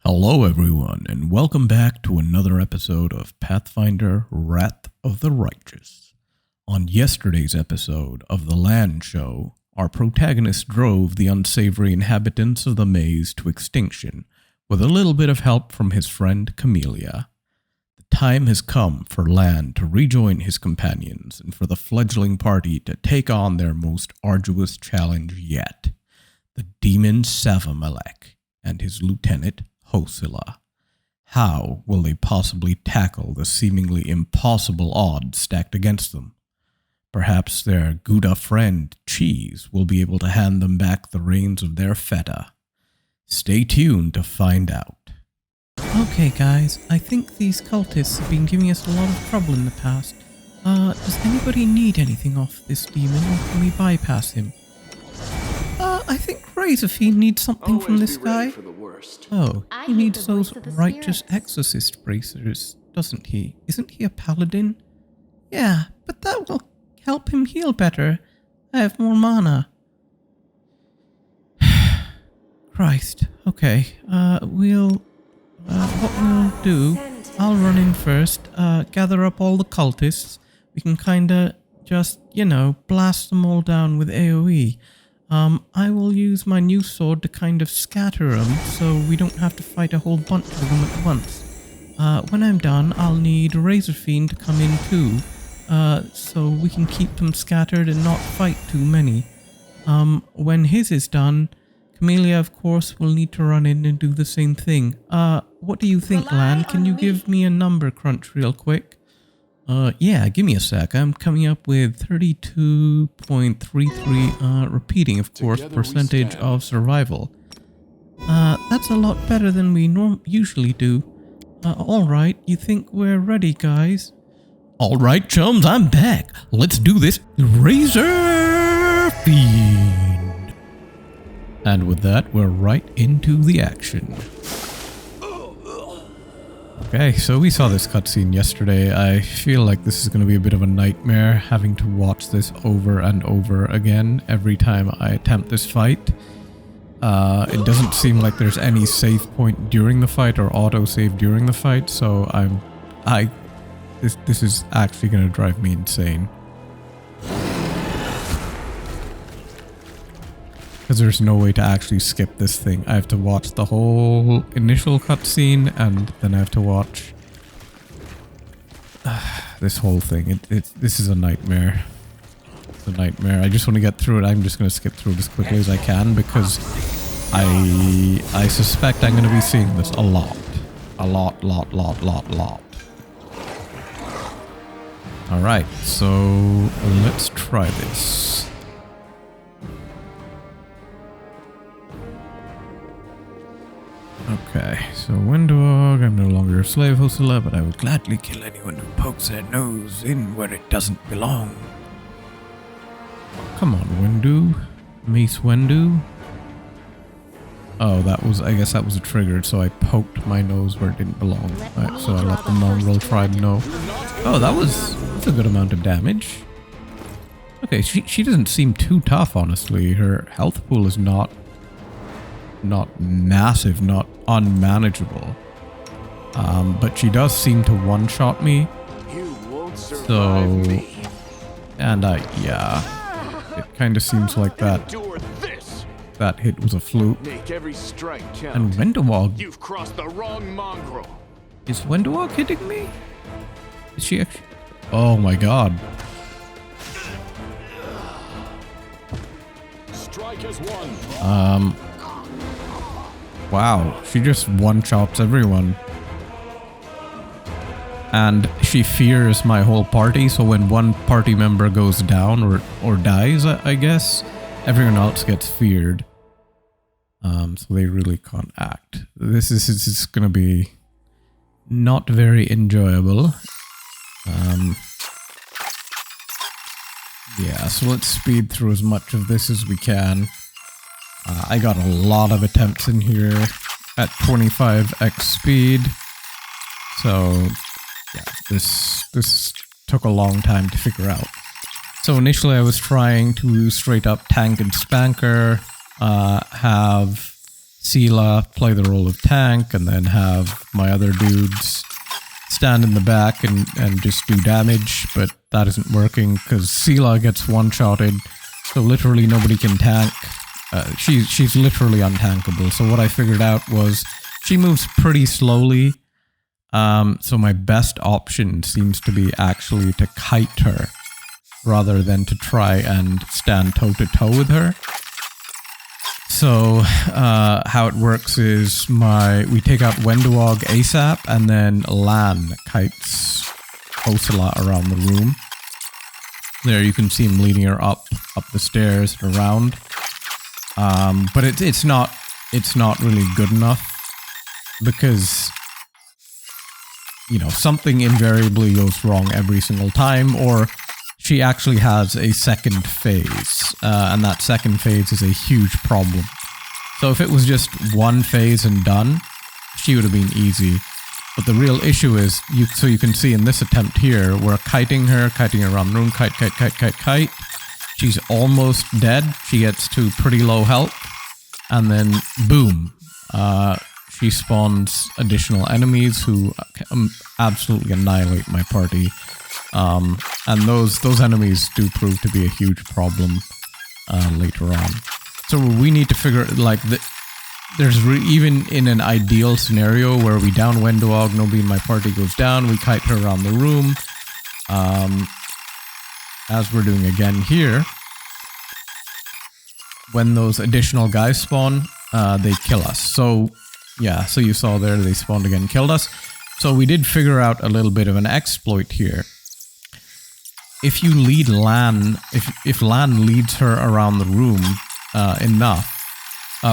Hello everyone, and welcome back to another episode of Pathfinder Wrath of the Righteous. On yesterday's episode of the Lann show, our protagonist drove the unsavory inhabitants of the maze to extinction with a little bit of help from his friend Camellia. The time has come for Lann to rejoin his companions and for the fledgling party to take on their most arduous challenge yet, the demon Savamalek and his lieutenant Hosilla. How will they possibly tackle the seemingly impossible odds stacked against them? Perhaps their Gouda friend Cheese will be able to hand them back the reins of their feta. Stay tuned to find out. Okay guys, I think these cultists have been giving us a lot of trouble in the past. Does anybody need anything off this demon, or can we bypass him? I think Razorfiend needs something from this guy. Oh, he needs those righteous exorcist bracers, doesn't he? Isn't he a paladin? Yeah, but that will help him heal better. I have more mana. Christ. Okay, what we'll do, I'll run in first, gather up all the cultists. We can kinda just, blast them all down with AoE. I will use my new sword to kind of scatter them so we don't have to fight a whole bunch of them at once. When I'm done, I'll need Razorfiend to come in too, so we can keep them scattered and not fight too many. When his is done, Camellia, of course, will need to run in and do the same thing. What do you think, Lann? Can you give me a number crunch real quick? Yeah, give me a sec. I'm coming up with 32.33, repeating, of course, percentage of survival. That's a lot better than we usually do. Alright, you think we're ready, guys? Alright, chums, I'm back. Let's do this Razorfiend. And with that, we're right into the action. Okay, so we saw this cutscene yesterday. I feel like this is going to be a bit of a nightmare, having to watch this over and over again every time I attempt this fight. It doesn't seem like there's any save point during the fight or auto-save during the fight, so this is actually going to drive me insane. Because there's no way to actually skip this thing. I have to watch the whole initial cutscene, and then I have to watch this whole thing. This is a nightmare. It's a nightmare. I just want to get through it. I'm just going to skip through it as quickly as I can, because I suspect I'm going to be seeing this a lot. A lot. Alright, so let's try this. Okay, so Wenduag, I'm no longer a slave, Hosilla, but I will gladly kill anyone who pokes their nose in where it doesn't belong. Come on, Wendu. Mace Wendu. Oh, I guess that was a trigger, so I poked my nose where it didn't belong. Right, so I let the Mongrel tribe know. Oh, that's a good amount of damage. Okay, she doesn't seem too tough, honestly. Her health pool is not massive, not unmanageable. But she does seem to one-shot me. So, and yeah, it kind of seems like that hit was a fluke. And Wenduag, you've crossed the wrong mongrel. Is Wenduag hitting me? Is she actually? Oh my god. Strike as one. Wow, she just one-chops everyone. And she fears my whole party, so when one party member goes down or dies, I guess, everyone else gets feared. So they really can't act. This is gonna be not very enjoyable. Yeah, so let's speed through as much of this as we can. I got a lot of attempts in here at 25x speed, so yeah, this took a long time to figure out. So initially I was trying to straight up tank and spanker, have Sela play the role of tank, and then have my other dudes stand in the back and just do damage, but that isn't working because Sela gets one-shotted, so literally nobody can tank. She's literally untankable, so what I figured out was she moves pretty slowly, so my best option seems to be actually to kite her rather than to try and stand toe-to-toe with her. So how it works is we take out Wenduag ASAP, and then Lann kites Hosilla around the room. There you can see him leading her up the stairs and around. But it's not really good enough because, you know, something invariably goes wrong every single time, or she actually has a second phase, and that second phase is a huge problem. So if it was just one phase and done, she would have been easy. But the real issue is, so you can see in this attempt here, we're kiting her around the room, kite. She's almost dead. She gets to pretty low health, and then boom, she spawns additional enemies who absolutely annihilate my party. And those enemies do prove to be a huge problem later on. So we need to figure, like, even in an ideal scenario where we down Wenduag, nobody in my party goes down, we kite her around the room, as we're doing again here. When those additional guys spawn, they kill us. So yeah, so you saw there, they spawned again, killed us. So we did figure out a little bit of an exploit here. If you lead Lann, if Lann leads her around the room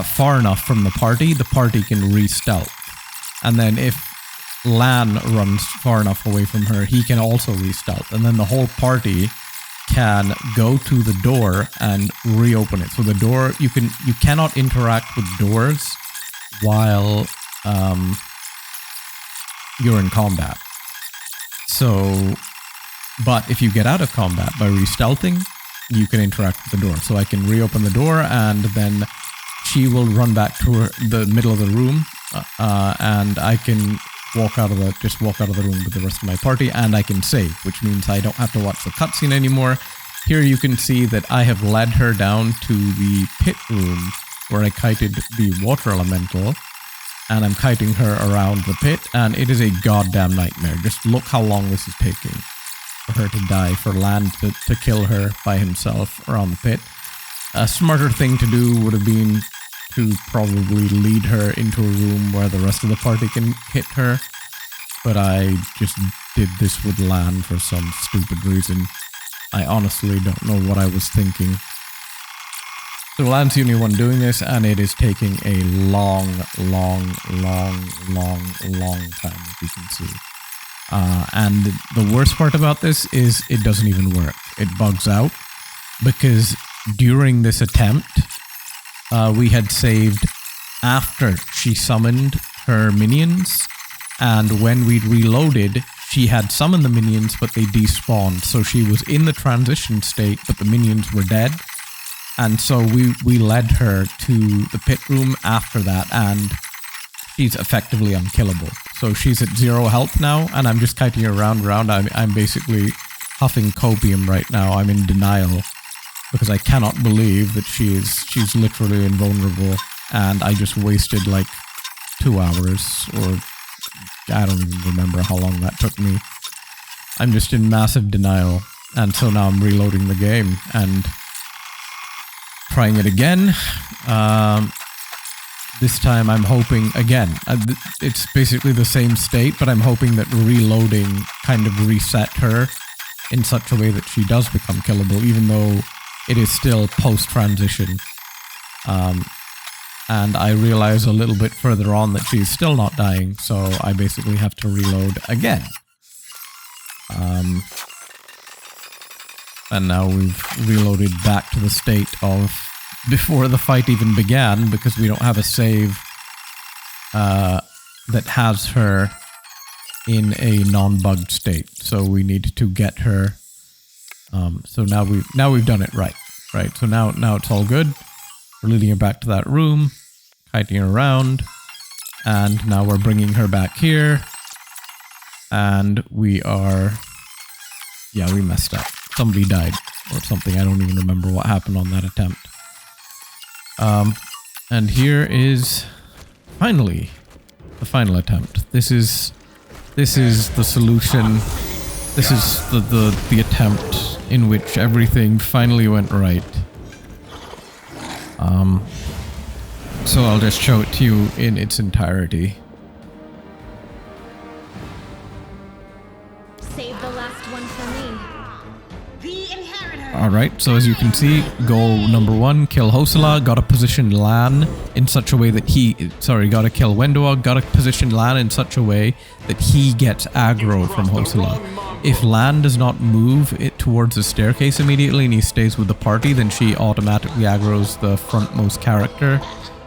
far enough from the party can re-stealth. And then if Lann runs far enough away from her, he can also re-stealth. And then the whole party can go to the door and reopen it. So the door, you cannot interact with doors while you're in combat. So, but if you get out of combat by re-stealthing, you can interact with the door. So I can reopen the door, and then she will run back to the middle of the room, and I can walk out of the room with the rest of my party, and I can save, which means I don't have to watch the cutscene anymore. Here you can see that I have led her down to the pit room where I kited the water elemental, and I'm kiting her around the pit, and it is a goddamn nightmare. Just look how long this is taking for her to die, for Lann to kill her by himself around the pit. A smarter thing to do would have been to probably lead her into a room where the rest of the party can hit her, but I just did this with Lann for some stupid reason. I honestly don't know what I was thinking. So Lann's the only one doing this, and it is taking a long time, as you can see. And the worst part about this is it doesn't even work. It bugs out, because during this attempt, we had saved after she summoned her minions, and when we'd reloaded, she had summoned the minions, but they despawned. So she was in the transition state, but the minions were dead. And so we led her to the pit room after that, and she's effectively unkillable. So she's at 0 health now, and I'm just kiting her around. I'm basically huffing copium right now. I'm in denial because I cannot believe that she's literally invulnerable, and I just wasted like 2 hours, or I don't even remember how long that took me. I'm just in massive denial, and so now I'm reloading the game and trying it again. This time I'm hoping, again, it's basically the same state, but I'm hoping that reloading kind of reset her in such a way that she does become killable, even though it is still post-transition. And I realize a little bit further on that she's still not dying, so I basically have to reload again. And now we've reloaded back to the state of before the fight even began, because we don't have a save that has her in a non-bugged state. So we need to get her. So now we've done it right. So now it's all good. We're leading her back to that room, kiting around. And now we're bringing her back here. And we are... Yeah, we messed up. Somebody died or something. I don't even remember what happened on that attempt. And here is finally the final attempt. This is the solution. This is the attempt in which everything finally went right. So I'll just show it to you in its entirety. Save the last one for me. The inheritor. Alright, so as you can see, goal number 1, kill Hosilla, gotta position Lann in such a way that gotta kill Wenduag, gotta position Lann in such a way that he gets aggro from Hosilla. If Lann does not move it towards the staircase immediately and he stays with the party, then she automatically aggroes the frontmost character,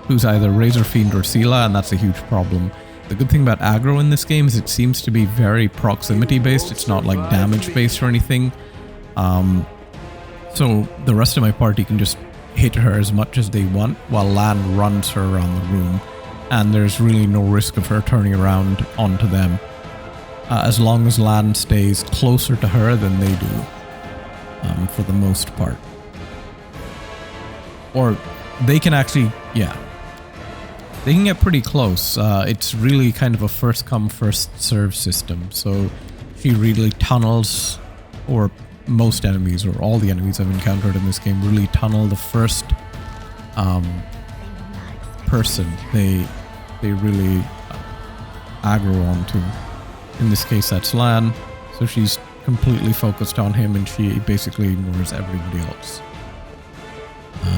who's either Razorfiend or Hosilla, and that's a huge problem. The good thing about aggro in this game is it seems to be very proximity based, it's not like damage based or anything. So the rest of my party can just hit her as much as they want while Lann runs her around the room, and there's really no risk of her turning around onto them. As long as Lann stays closer to her than they do, for the most part. Or they can actually, yeah. They can get pretty close. It's really kind of a first come, first serve system. So she really tunnels, or most enemies, or all the enemies I've encountered in this game, really tunnel the first person they really aggro onto. In this case, that's Lann. So she's completely focused on him, and she basically ignores everybody else.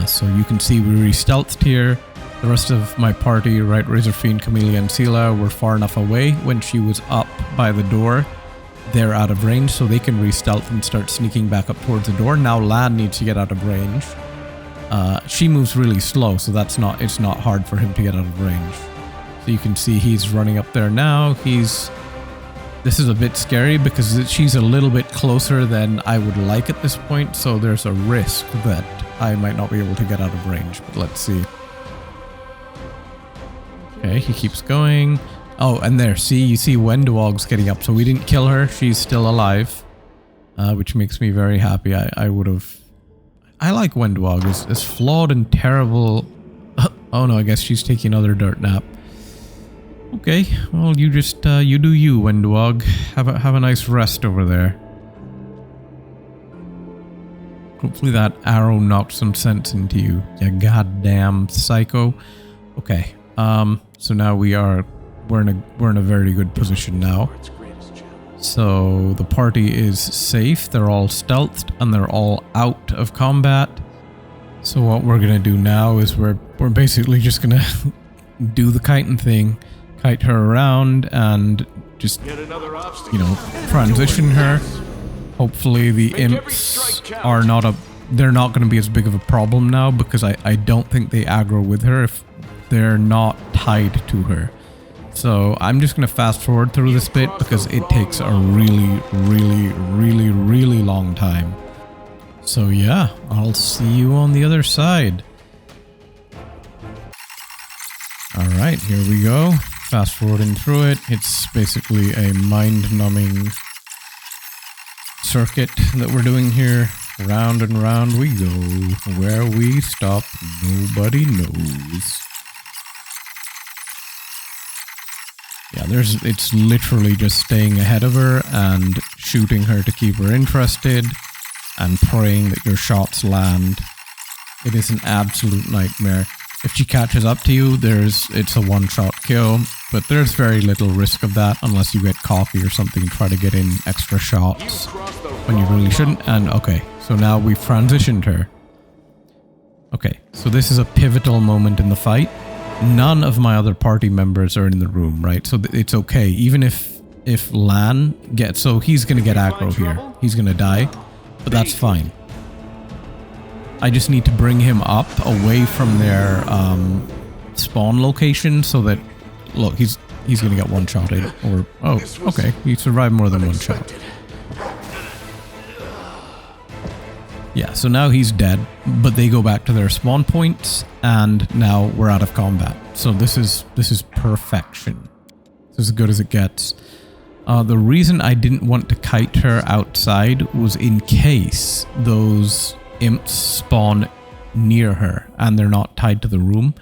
So you can see we re-stealthed here. The rest of my party, right, Razorfiend, Camellia, and Sila, were far enough away. When she was up by the door, they're out of range, so they can re-stealth and start sneaking back up towards the door. Now Lann needs to get out of range. She moves really slow, so it's not hard for him to get out of range. So you can see he's running up there now. This is a bit scary because she's a little bit closer than I would like at this point, so there's a risk that I might not be able to get out of range, but let's see. Okay, he keeps going. Oh, and there, see, you see Wenduag's getting up, so we didn't kill her, she's still alive, which makes me very happy. I like Wenduag, as flawed and terrible. Oh no, I guess she's taking another dirt nap. Okay, well, you just, you do you, Wenduag. Have a nice rest over there. Hopefully that arrow knocked some sense into you, you goddamn psycho. Okay, so now we're in a very good position now. So the party is safe, they're all stealthed, and they're all out of combat. So what we're gonna do now is we're basically just gonna do the kiting thing. Kite her around and just, you know, transition her. Hopefully the imps are they're not going to be as big of a problem now, because I don't think they aggro with her if they're not tied to her. So I'm just going to fast forward through this bit because it takes a really, really, really, really long time. So yeah, I'll see you on the other side. Alright, here we go. Fast forwarding through it. It's basically a mind-numbing circuit that we're doing here. Round and round we go. Where we stop, nobody knows. Yeah, it's literally just staying ahead of her and shooting her to keep her interested and praying that your shots land. It is an absolute nightmare. If she catches up to you, it's a one-shot kill, but there's very little risk of that unless you get cocky or something and try to get in extra shots when you really shouldn't. And okay, so now we've transitioned her. Okay, so this is a pivotal moment in the fight. None of my other party members are in the room, right? So it's okay. Even if Lann gets... So he's going to get aggro here. He's going to die, but that's fine. I just need to bring him up away from their spawn location so that... Look, he's going to get one-shotted. Or... Oh, okay. He survived more than one shot. Yeah, so now he's dead, but they go back to their spawn points, and now we're out of combat. So this is perfection. This is as good as it gets. The reason I didn't want to kite her outside was in case those imps spawn near her and they're not tied to the room.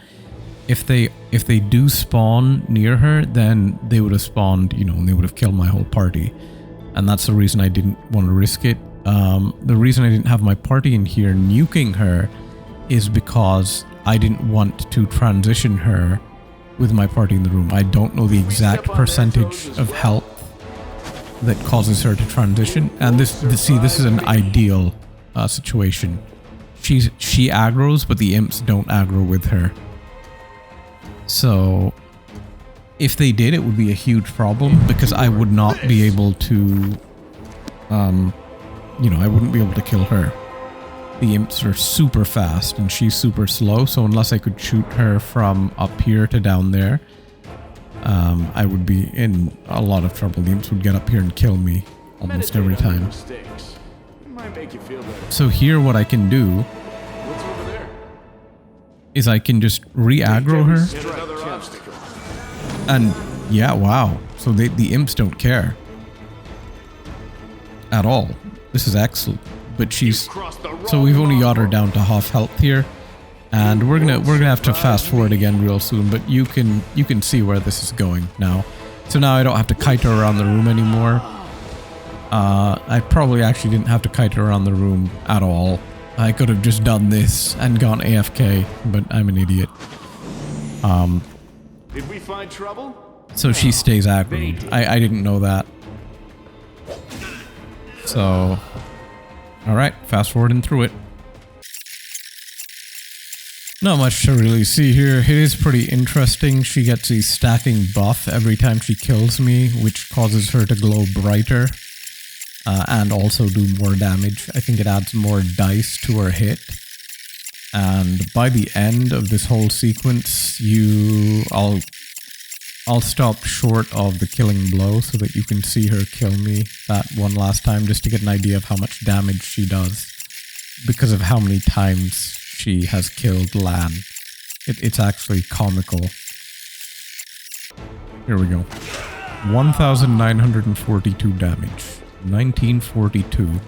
If they do spawn near her, then they would have spawned, you know, and they would have killed my whole party. And that's the reason I didn't want to risk it. The reason I didn't have my party in here nuking her is because I didn't want to transition her with my party in the room. I don't know the exact percentage of health that causes her to transition. And this is an ideal situation. She aggroes, but the imps don't aggro with her. So if they did, it would be a huge problem because I would not be able to, I wouldn't be able to kill her. The imps are super fast and she's super slow. So unless I could shoot her from up here to down there, I would be in a lot of trouble. The imps would get up here and kill me almost every time. So here what I can do is I can just re-aggro her. And yeah, wow. So the imps don't care at all. This is excellent. But so we've only got her down to half health here. And we're gonna have to fast forward again real soon, but you can see where this is going now. So now I don't have to kite her around the room anymore. I probably actually didn't have to kite her around the room at all. I could have just done this and gone AFK, but I'm an idiot. Did we find trouble? So she stays aggroed. I didn't know that. So, alright, fast forwarding through it. Not much to really see here. It is pretty interesting. She gets a stacking buff every time she kills me, which causes her to glow brighter. And also do more damage. I think it adds more dice to her hit. And by the end of this whole sequence, I'll stop short of the killing blow so that you can see her kill me that one last time, just to get an idea of how much damage she does because of how many times she has killed Lann. It's actually comical. Here we go. 1,942 damage. 1942.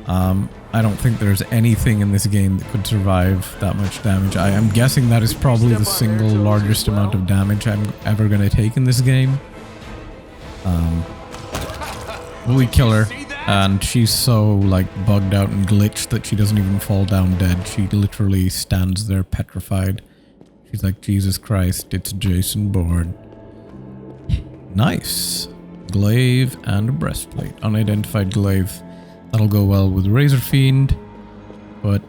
I don't think there's anything in this game that could survive that much damage. I am guessing that is probably the single largest amount of damage I'm ever going to take in this game. We kill her, and she's so like bugged out and glitched that she doesn't even fall down dead. She literally stands there petrified. She's like, Jesus Christ, it's Jason Bourne. Nice. Glaive and a breastplate. Unidentified glaive. That'll go well with Razorfiend. But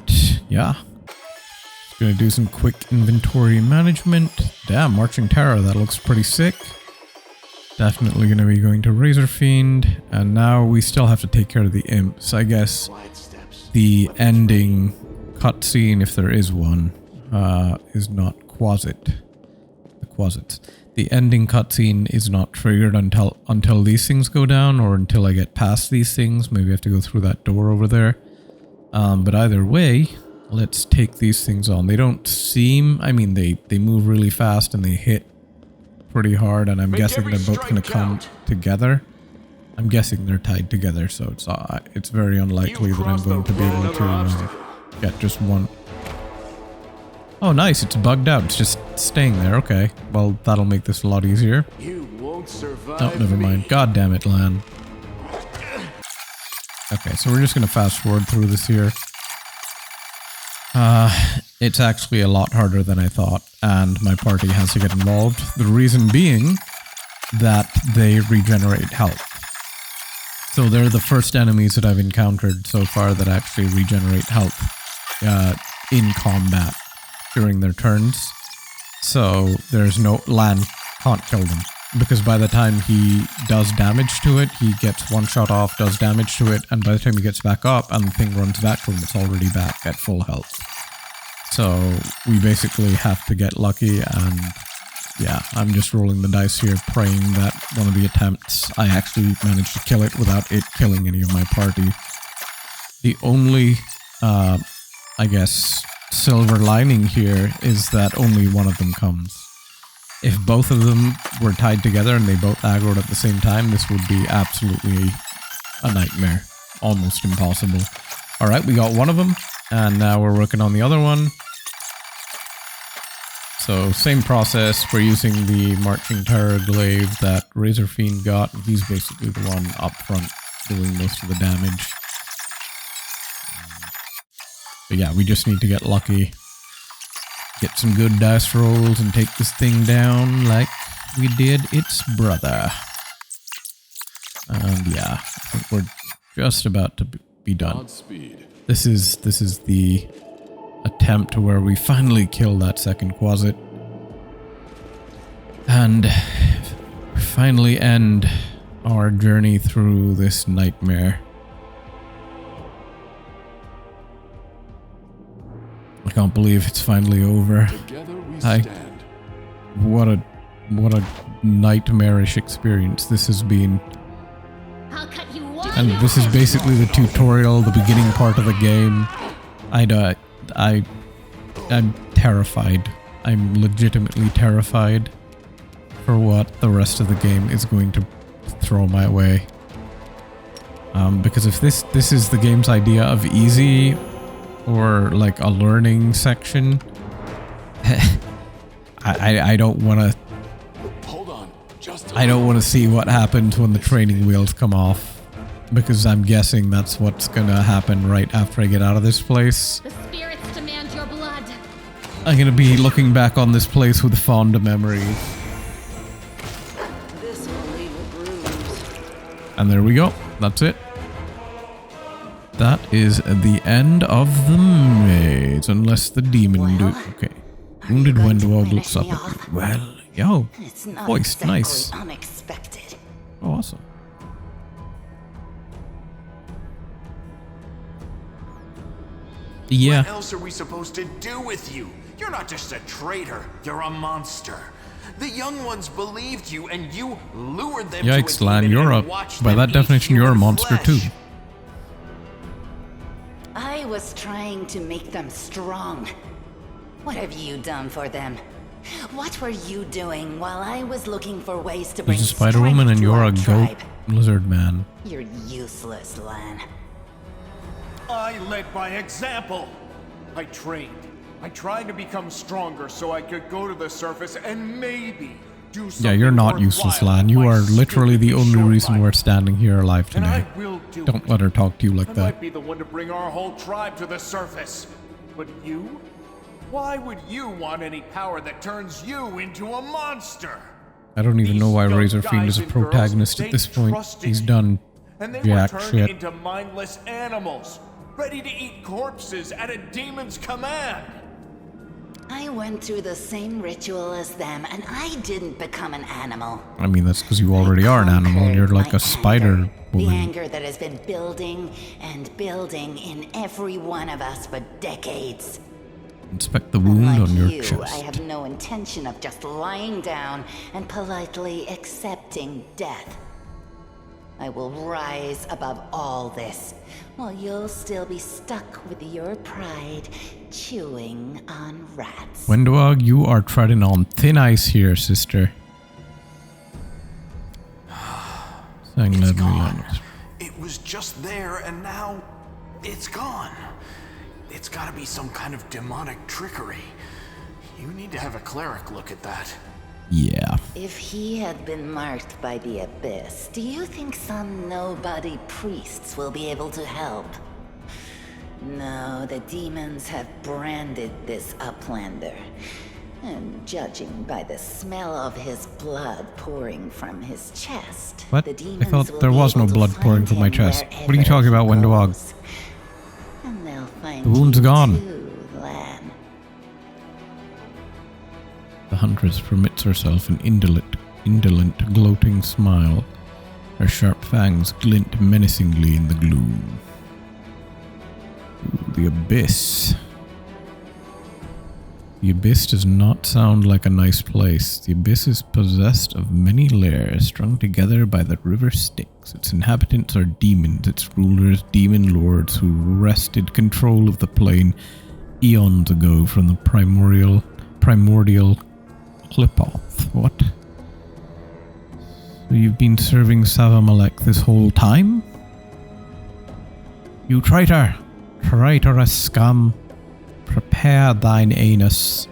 yeah. Just gonna do some quick inventory management. Damn, Marching Terror, that looks pretty sick. Definitely gonna be going to Razorfiend. And now we still have to take care of the imps. I guess the ending cutscene, if there is one, is not Quasit. The Quasits. The ending cutscene is not triggered until these things go down, or until I get past these things. Maybe I have to go through that door over there. But either way, let's take these things on. They don't seem... I mean, they move really fast and they hit pretty hard, and I'm guessing they're both going to come together. I'm guessing they're tied together, so it's very unlikely that I'm going to be able to get just one. Oh, nice. It's bugged out. It's just staying there. Okay. Well, that'll make this a lot easier. You won't survive. Oh, never mind. God damn it, Lann. Okay, so we're just going to fast forward through this here. It's actually a lot harder than I thought, and my party has to get involved. The reason being that they regenerate health. So they're the first enemies that I've encountered so far that actually regenerate health in combat during their turns. So there's no... Lann can't kill them, because by the time he does damage to it, he gets one shot off, does damage to it, and by the time he gets back up and the thing runs back to him, it's already back at full health. So we basically have to get lucky, and yeah, I'm just rolling the dice here, praying that one of the attempts I actually manage to kill it without it killing any of my party. The only, I guess, silver lining here is that only one of them comes. If both of them were tied together and they both aggroed at the same time, this would be absolutely a nightmare. Almost impossible. Alright, we got one of them, and now we're working on the other one. So, same process. We're using the Marching Terror Glaive that Razorfiend got. He's basically the one up front doing most of the damage. But yeah, we just need to get lucky. Get some good dice rolls and take this thing down like we did its brother. And yeah, I think we're just about to be done. Godspeed. This is the attempt where we finally kill that second Quasit. And finally end our journey through this nightmare. I can't believe it's finally over. Together we stand. What a nightmarish experience this has been. I'll cut you wide And this is basically the tutorial, the beginning part of the game. I'm terrified. I'm legitimately terrified for what the rest of the game is going to throw my way. Because if this is the game's idea of easy, or like a learning section, I don't want to. Hold on, just I don't want to see what happens when the training wheels come off, because I'm guessing that's what's gonna happen right after I get out of this place. The spirits demand your blood. I'm gonna be looking back on this place with fond memories. This will leave a bruise. And there we go. That's it. That is the end of the maze, unless the demon do. Okay. Wounded Wenduag looks up at you. Well, yo, It's not voice, exactly nice. unexpected. Oh, awesome. Yeah. What else are we supposed to do with you? You're not just a traitor, you're a monster. The young ones believed you and you lured them Yikes, to a Lann, demon you're and up. watched By them that eat definition, you're a human monster flesh. too. I was trying to make them strong. What have you done for them? What were you doing while I was looking for ways to bring There's a spider woman and strength to you're our a goat tribe? lizard man. You're useless, Lann. I led by example. I trained. I tried to become stronger so I could go to the surface and maybe do something. Yeah, you're not useless, worthwhile Lann. with You my are literally the stupid only short reason life. we're standing here alive And today. I will do Don't it. let her talk to you like I that. might be the one to bring our whole tribe to the surface. But you? Why would you want any power that turns you into a monster? I don't even know why These young Razorfiend is a guys and girls, protagonist at they this point. trusted He's you. done And they jack were turned shit. into mindless animals, ready to eat corpses at a demon's command. I went through the same ritual as them, and I didn't become an animal. I mean, that's because you already are an animal and you're like My a spider anger. The woman. anger that has been building and building in every one of us for decades. Inspect the wound Unlike on your you, chest. I have no intention of just lying down and politely accepting death. I will rise above all this, while you'll still be stuck with your pride, chewing on rats. Wenduag, you are treading on thin ice here, sister. Saying It's that gone. honest. It was just there and now it's gone. It's gotta be some kind of demonic trickery. You need to have a cleric look at that. Yeah. If he had been marked by the Abyss, do you think some nobody priests will be able to help? No, the demons have branded this uplander. And judging by the smell of his blood pouring from his chest, What? the I demons thought will there be was no able to blood pouring find from my him chest. What are you wherever talking about, he Wenduag? goes. And they'll find The wound's you gone. too, Lann. The huntress permits herself an indolent, gloating smile. Her sharp fangs glint menacingly in the gloom. Ooh, the Abyss. The Abyss does not sound like a nice place. The Abyss is possessed of many lairs strung together by the river Styx. Its inhabitants are demons, its rulers demon lords who wrested control of the plane eons ago from the primordial clip-off. What? So you've been serving Savamalek this whole time? You traitor! Traitorous scum! Prepare thine anus.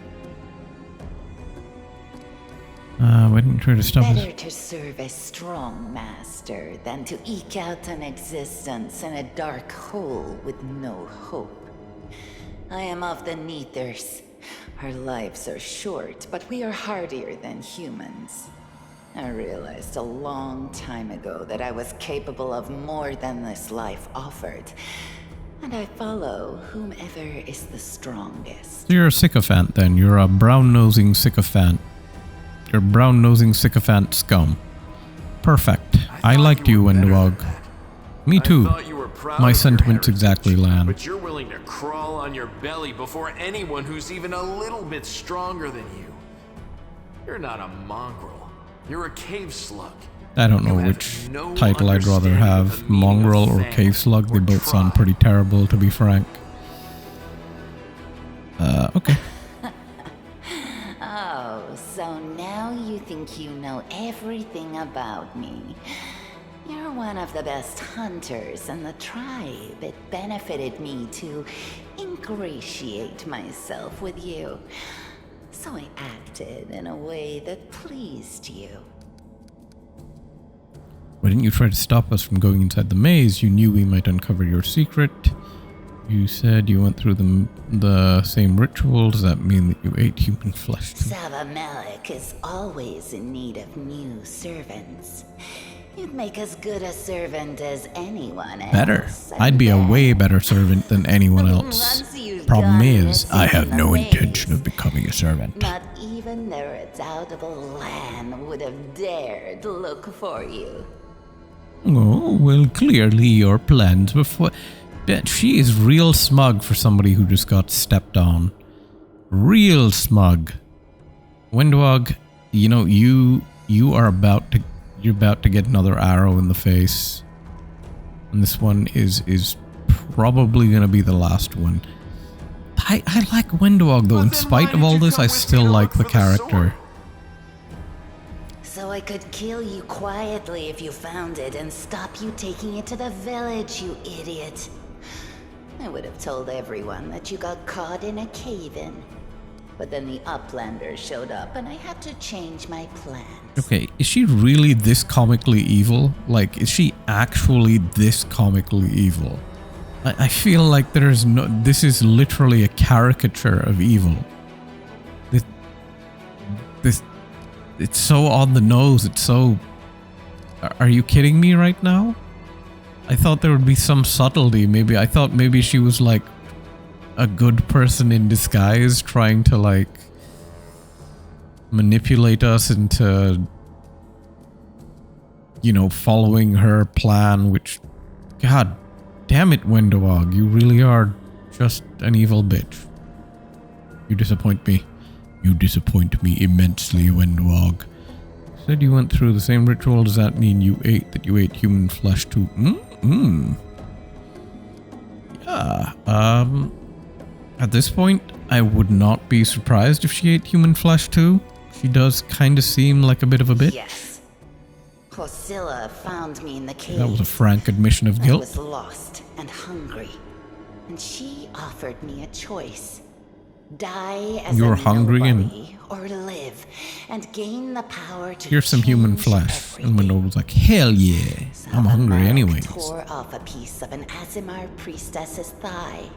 Why didn't you try to stop us? Better to serve a strong master than to eke out an existence in a dark hole with no hope. I am of the Neathers. Our lives are short, but we are hardier than humans. I realized a long time ago that I was capable of more than this life offered. And I follow whomever is the strongest. So you're a sycophant then. You're a brown-nosing sycophant. You're brown-nosing sycophant scum. Perfect. I liked you, Wenduag. Me too. My sentiments exactly, Lann. But you're willing to crawl on your belly before anyone who's even a little bit stronger than you. You're not a mongrel. You're a cave slug. I don't know which title I'd rather have, Mongrel or Cave Slug. They both sound pretty terrible, to be frank. Okay. Oh, so now you think you know everything about me. You're one of the best hunters in the tribe. It benefited me to ingratiate myself with you. So I acted in a way that pleased you. Why didn't you try to stop us from going inside the maze? You knew we might uncover your secret. You said you went through the same ritual. Does that mean that you ate human flesh too? Savamalek is always in need of new servants. You'd make as good a servant as anyone else. Better. I'd be a way better servant than anyone else. Problem is, I have no intention of becoming a servant. Not even the redoubtable Lann would have dared look for you. Oh, well, clearly your plans before... She is real smug for somebody who just got stepped on. Real smug. Wenduag, you know, you are about to... You're about to get another arrow in the face. And this one is probably going to be the last one. I like Wenduag though. In spite of all this, I still like the character. So I could kill you quietly if you found it and stop you taking it to the village, you idiot. I would have told everyone that you got caught in a cave-in. But then the Uplanders showed up and I had to change my plans. Okay, is she really this comically evil? Like, is she actually this comically evil? I feel like there's no... This is literally a caricature of evil. This... It's so on the nose, it's so... Are you kidding me right now? I thought there would be some subtlety, maybe. I thought maybe she was like a good person in disguise trying to like manipulate us into, you know, following her plan, which, god damn it, Wenduag, you really are just an evil bitch. You disappoint me. You disappoint me immensely, Wenduag. You said you went through the same ritual. Does that mean you ate human flesh too? Yeah, at this point, I would not be surprised if she ate human flesh too. She does kind of seem like a bit of a bitch. Yes. Hosilla found me in the cave. That was a frank admission of guilt. I was lost and hungry, and she offered me a choice. Die as You're a hungry nobody, or live and gain the power to here's some human change flesh. everything. And Wenduag was like, hell yeah, I'm hungry anyways. Tore off a piece of an Azimar priestess's thigh.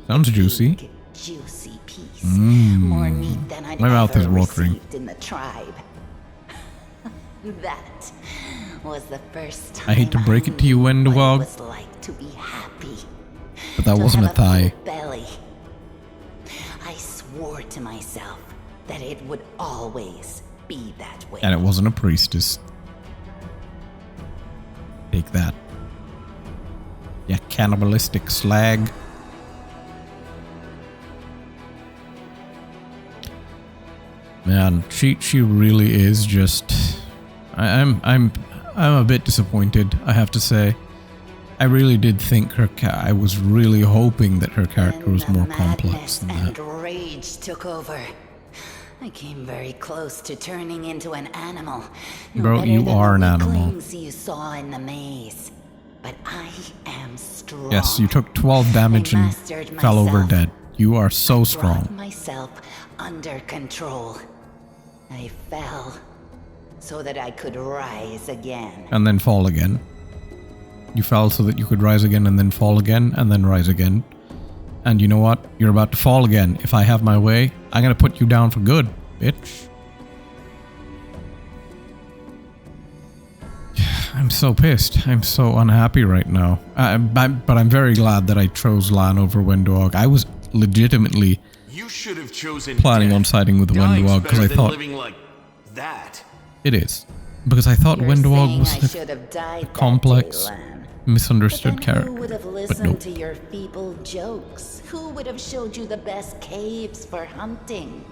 Sounds juicy. Big, juicy piece. More meat than I'd My mouth is ever watering. received in the tribe. That was the first time I hate to break it to you, knew what Wenduag, it was like to be happy. but that To wasn't a have full thigh. belly. I swore to myself that it would always be that way. And it wasn't a priestess. Take that. Yeah, cannibalistic slag. Man, she really is just... I'm a bit disappointed, I have to say. I really did think I was really hoping that her character was Then more the complex than madness that. and rage took over. I came very close to turning into an animal. No Bro, better you than are the an animal. weaklings you saw in the maze. But I am strong. Yes, you took 12 damage I and mastered fell over myself. dead. You are so Brought strong. myself under control. I fell so that I could rise again. And then fall again. You fell so that you could rise again and then fall again and then rise again. And you know what? You're about to fall again. If I have my way, I'm gonna put you down for good, bitch. I'm so pissed. I'm so unhappy right now. But I'm very glad that I chose Lann over Wenduag. I was legitimately You should have chosen planning death. on siding with Dying's Wenduag because better I than thought living like that. it is. Because I thought You're Wenduag saying was I like should have died that complex, day, Lann. misunderstood But then character. who would have But listened nope. to your feeble jokes? Who would have showed you the best caves for hunting?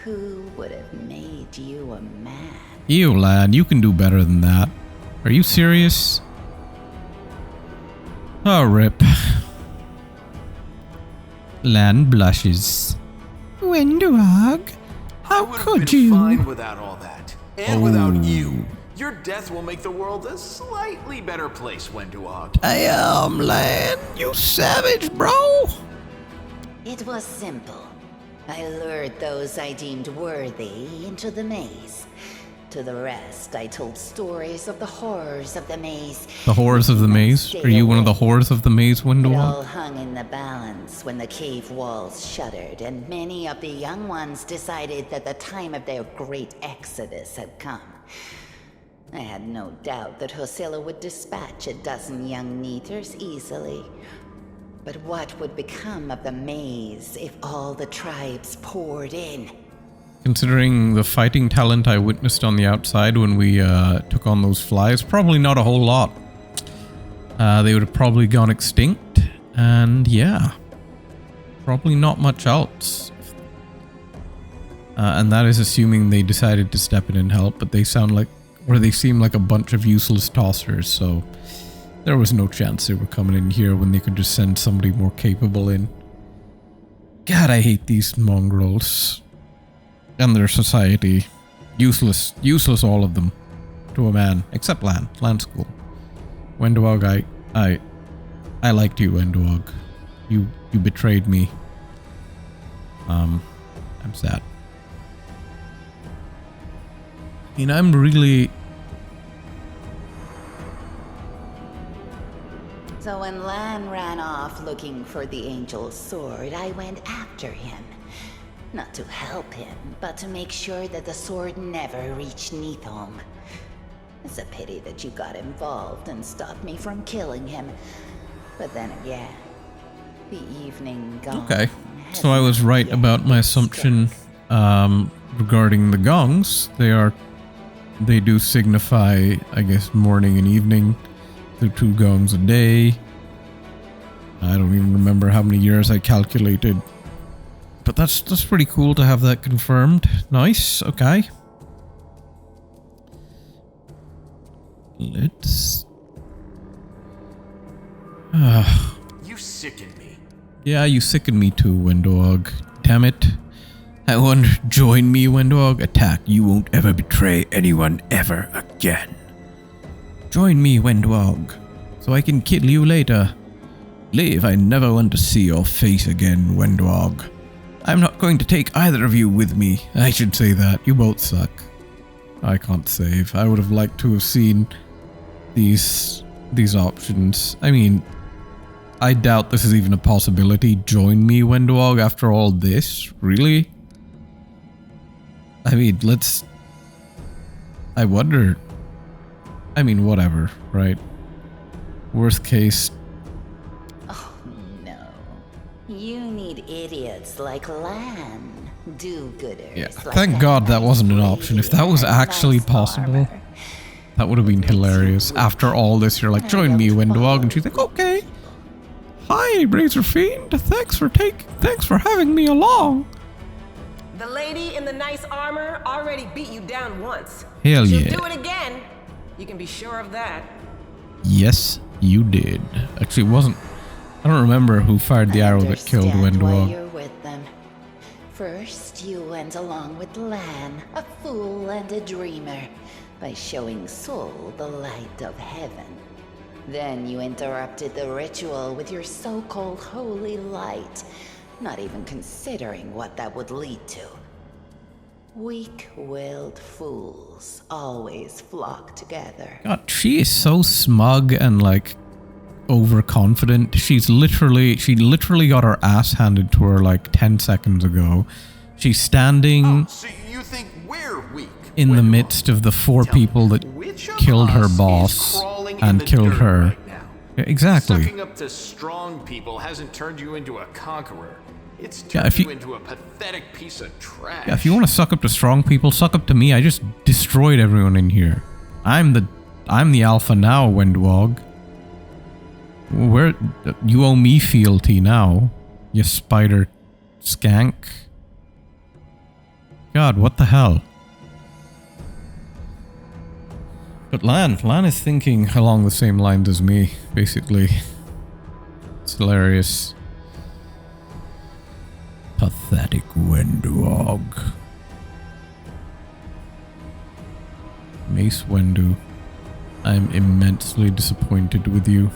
Who would have made you a man? Ew, lad, you can do better than that. Are you serious? Oh, rip. Lann blushes. Wenduag, how I would have could been you? fine without all that. And without Oh. you. Your death will make the world a slightly better place, Wenduag. I am Lann, you savage, bro. It was simple. I lured those I deemed worthy into the maze. To the rest, I told stories of the horrors of the maze. The horrors of the maze? Are you one of the horrors of the maze, It all Wenduag? hung in the balance when the cave walls shuttered, and many of the young ones decided that the time of their great exodus had come. I had no doubt that Hosilla would dispatch a dozen young Neaters easily. But what would become of the maze if all the tribes poured in? Considering the fighting talent I witnessed on the outside when we took on those flies, probably not a whole lot. They would have probably gone extinct, and yeah, probably not much else. And that is assuming they decided to step in and help, but they sound like, or they seem like a bunch of useless tossers, so there was no chance they were coming in here when they could just send somebody more capable in. God, I hate these mongrels. And their society. Useless. Useless, all of them. To a man. Except Lann. Lann's cool. Wenduag, I liked you, Wenduag. You betrayed me. I'm sad. I mean, I'm really... So when Lann ran off looking for the Angel's sword, I went after him. Not to help him, but to make sure that the sword never reached Neathholm. It's a pity that you got involved and stopped me from killing him. But then again, the evening gone. Okay. So I was right about my assumption regarding the gongs. They do signify, I guess, morning and evening. They're 2 gongs a day. I don't even remember how many years I calculated. But that's pretty cool to have that confirmed. Nice, okay. Let's... You sicken me. Yeah, you sicken me too, Wenduag. Damn it. I wonder, join me, Wenduag. Attack. You won't ever betray anyone ever again. Join me, Wenduag, so I can kill you later. Leave, I never want to see your face again, Wenduag. I'm not going to take either of you with me. I should say that. You both suck. I can't save. I would have liked to have seen these options. I mean, I doubt this is even a possibility. Join me, Wenduag, after all this? Really? I mean, I wonder... I mean, whatever, right? Worst case... Oh no. You need idiots like Lann. Do-gooders. Yeah, like thank God that wasn't an option. If that was actually nice possible, farmer. that would have been hilarious. After all this, you're like, join me, Wenduag, and she's like, okay. Hi, Razorfiend. Thanks for having me along. The lady in the nice armor already beat you down once. Hell She'll yeah. do it again. You can be sure of that. Yes, you did. Actually, it wasn't... I don't remember who fired the arrow that killed Understand why Wenduag. you're with them. First, you went along with Lann, a fool and a dreamer, by showing Soul the light of heaven. Then you interrupted the ritual with your so-called holy light, not even considering what that would lead to. Weak-willed fools always flock together. God, she is so smug and like overconfident. She literally got her ass handed to her like 10 seconds ago. She's standing So you think we're weak? in the midst of the 4 people that killed her boss and killed her. Right now? Yeah, exactly. Sucking up to strong people hasn't turned you into a conqueror. It's Yeah, turned if you you- into a pathetic piece of trash. Yeah, if you want to suck up to strong people, suck up to me. I just destroyed everyone in here. I'm the alpha now, Wenduag. Where you owe me fealty now, you spider skank. God, what the hell? But Lann is thinking along the same lines as me, basically. It's hilarious. Pathetic Wenduag. Mace Wendu, I'm immensely disappointed with you.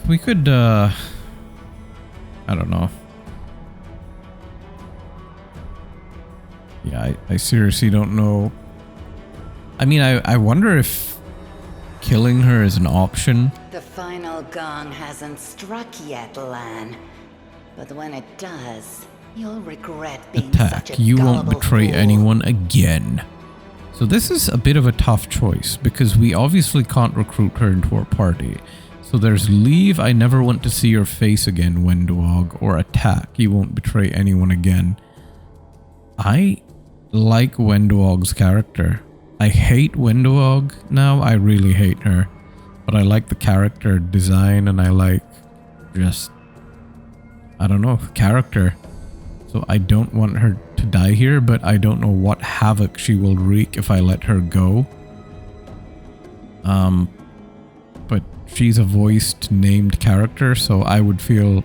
We could, I don't know. Yeah, I seriously don't know. I mean, I wonder if killing her is an option. The final gong hasn't struck yet, Lann. But when it does, you'll regret being such Attack. a You won't gullible betray fool. anyone again. So this is a bit of a tough choice, because we obviously can't recruit her into our party. So there's leave, I never want to see your face again, Wenduag, or attack, you won't betray anyone again. I like Wenduag's character. I hate Wenduag now, I really hate her. But I like the character design, and I like just, I don't know, character. So I don't want her to die here, but I don't know what havoc she will wreak if I let her go. But she's a voiced, named character, so I would feel...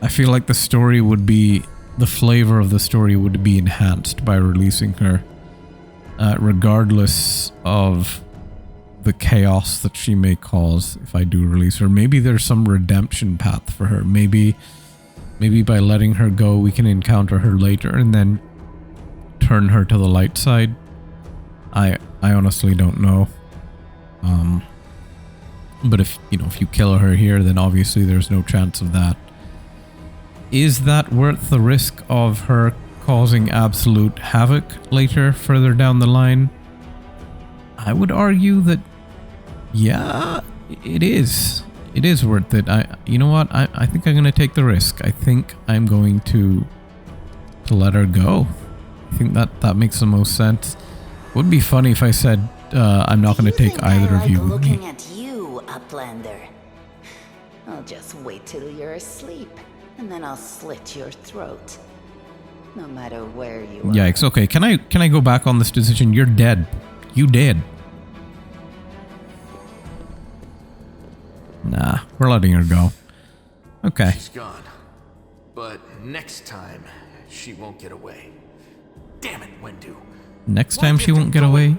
I feel like the story would be... The flavor of the story would be enhanced by releasing her. Regardless of the chaos that she may cause if I do release her. Maybe there's some redemption path for her. Maybe by letting her go, we can encounter her later and then turn her to the light side. I honestly don't know. But if you kill her here, then obviously there's no chance of that. Is that worth the risk of her causing absolute havoc later, further down the line? I would argue that, yeah, it is. It is worth it. You know what? I think I'm going to take the risk. I think I'm going to let her go. I think that makes the most sense. Would be funny if I said I'm not going to take either of you with me. Looking at you, Uplander. I'll just wait till you're asleep, and then I'll slit your throat. No matter where you are. Yikes. Okay, can I go back on this decision? You're dead. You dead. Nah, we're letting her go. Okay. She's gone. But next time, she won't get away. Damn it, Wendu. Next time she won't get away?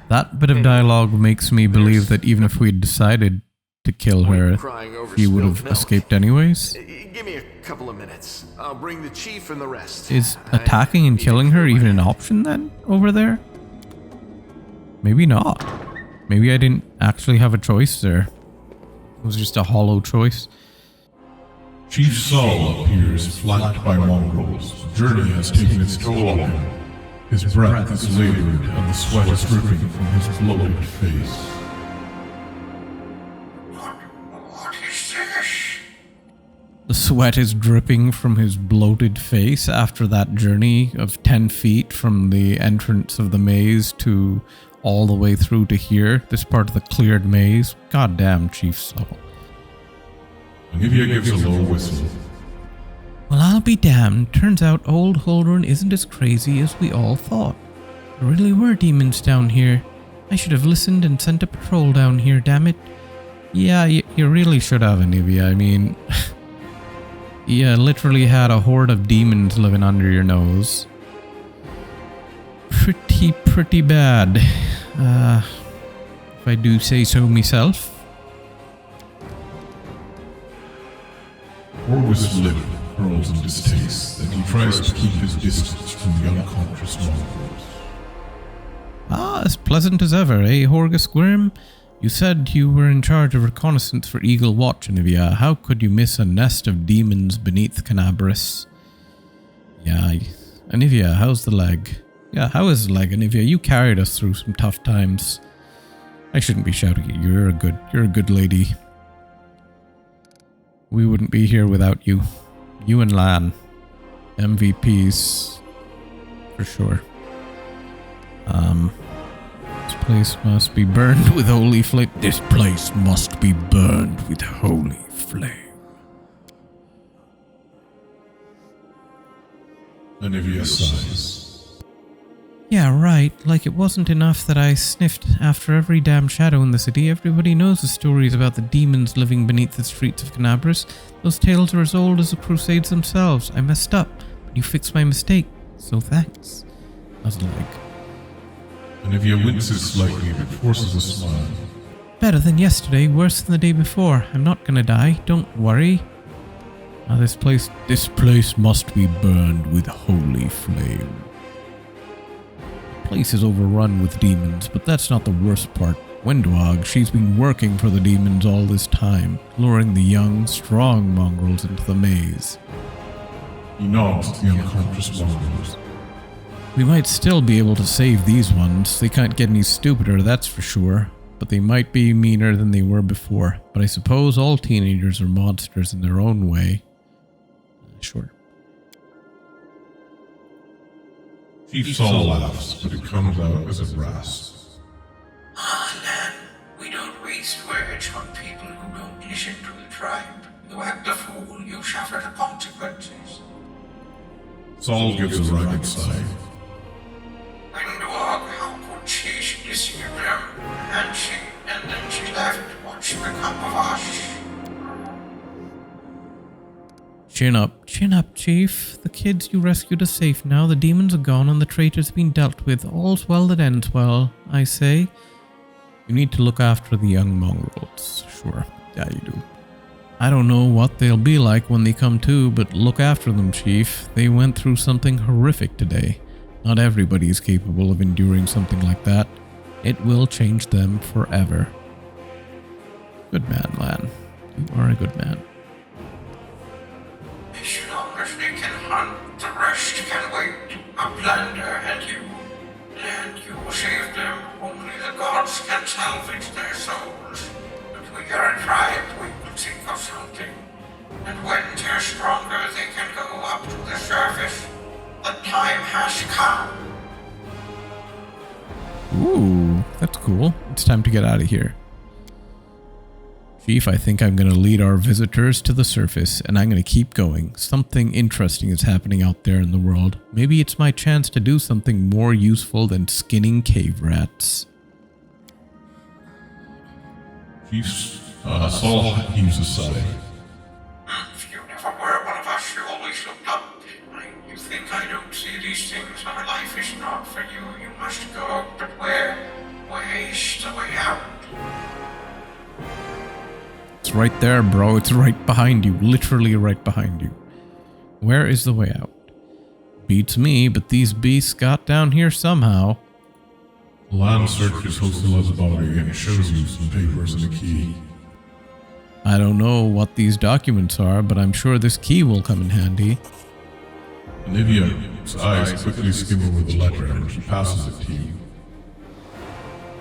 That bit of dialogue makes me believe that even if we had decided to kill her, she would have escaped anyways. Give me a couple of minutes. I'll bring the chief and the rest. Is attacking and killing her even an option then, over there? Maybe not. Maybe I didn't actually have a choice there. It was just a hollow choice. Chief Saul appears flanked by mongrels. The journey has taken its toll on him. His breath is labored and the sweat is dripping from his bloated face. What is this? The sweat is dripping from his bloated face after that journey of 10 feet from the entrance of the maze to all the way through to here, this part of the cleared maze. Goddamn, Chief Saul. Olivia gives a low whistle. Well, I'll be damned. Turns out old Holdren isn't as crazy as we all thought. There really were demons down here. I should have listened and sent a patrol down here, damn it. Yeah, you really should have, Anivia. I mean, you literally had a horde of demons living under your nose. Pretty bad. If I do say so myself. Orgus' lip curls in distaste, and he tries to keep his distance from the unconscious mongrels. Ah, as pleasant as ever, eh, Horgus Grim? You said you were in charge of reconnaissance for Eagle Watch, Anivia. How could you miss a nest of demons beneath Canabris? Yeah, Anivia, how's the leg? Yeah, how is the leg, Anivia? You carried us through some tough times. I shouldn't be shouting at you. You're a good lady. We wouldn't be here without you. You and Lann. MVPs. For sure. This place must be burned with holy flame. This place must be burned with holy flame. Anivia sighs. Yeah, right. Like it wasn't enough that I sniffed after every damn shadow in the city. Everybody knows the stories about the demons living beneath the streets of Canabris. Those tales are as old as the Crusades themselves. I messed up, but you fixed my mistake, so thanks. I was like... Anivia winces slightly but forces a smile. Better than yesterday, worse than the day before. I'm not gonna die, don't worry. This place must be burned with holy flame. The place is overrun with demons, but that's not the worst part. Wenduag, she's been working for the demons all this time, luring the young, strong mongrels into the maze. He nods at the unconscious mongrels. We might still be able to save these ones. They can't get any stupider, that's for sure. But they might be meaner than they were before. But I suppose all teenagers are monsters in their own way. Sure. Chief Saul laughs, but it comes out as a rasp. Lann, we don't waste words on people who don't listen to the tribe. You act the fool, you suffer the consequences. Saul gives a ragged sigh. Wenduag, how could she deceive them? And then she left. What's become of us? Chin up, Chief. The kids you rescued are safe now. The demons are gone and the traitor's been dealt with. All's well that ends well, I say. You need to look after the young mongrels. Sure. Yeah, you do. I don't know what they'll be like when they come to, but look after them, Chief. They went through something horrific today. Not everybody is capable of enduring something like that. It will change them forever. Good man, Lann. You are a good man. As long as they can hunt, the rest can wait. Uplander and you. And you will save them. Only the gods can salvage their souls. But we are a tribe, we will think of something. And when they're stronger, they can go up to the surface. The time has come. Ooh, that's cool. It's time to get out of here. Chief, I think I'm going to lead our visitors to the surface, and I'm going to keep going. Something interesting is happening out there in the world. Maybe it's my chance to do something more useful than skinning cave rats. Chief Saul heaves a sigh. You never were one of us, you always looked up. You think I don't see these things? Our life is not for you. You must go, but where? Where is the way out? It's right there, bro. It's right behind you. Literally right behind you. Where is the way out? Beats me, but these beasts got down here somehow. Lann searches Hosilla's body and shows you some papers and a key. I don't know what these documents are, but I'm sure this key will come in handy. Anivia's eyes quickly skim over the letter and she passes it to you.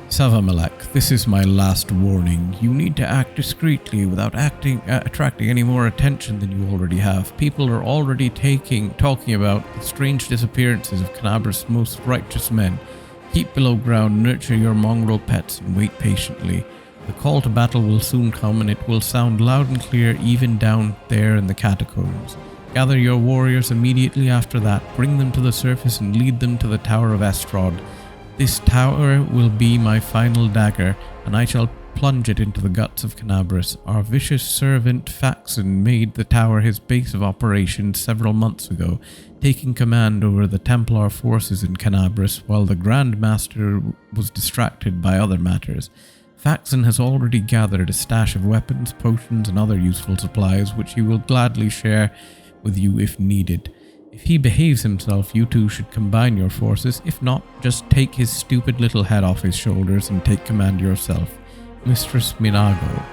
Savamalek, this is my last warning. You need to act discreetly without attracting any more attention than you already have. People are already talking about the strange disappearances of Canabris' most righteous men. Keep below ground, nurture your mongrel pets, and wait patiently. The call to battle will soon come, and it will sound loud and clear even down there in the catacombs. Gather your warriors immediately after that, bring them to the surface and lead them to the Tower of Estrod. This tower will be my final dagger, and I shall plunge it into the guts of Canabras. Our vicious servant Faxon made the tower his base of operations several months ago, taking command over the Templar forces in Canabras while the Grand Master was distracted by other matters. Faxon has already gathered a stash of weapons, potions, and other useful supplies, which he will gladly share with you if needed. If he behaves himself, you two should combine your forces. If not, just take his stupid little head off his shoulders and take command yourself. Mistress Minago.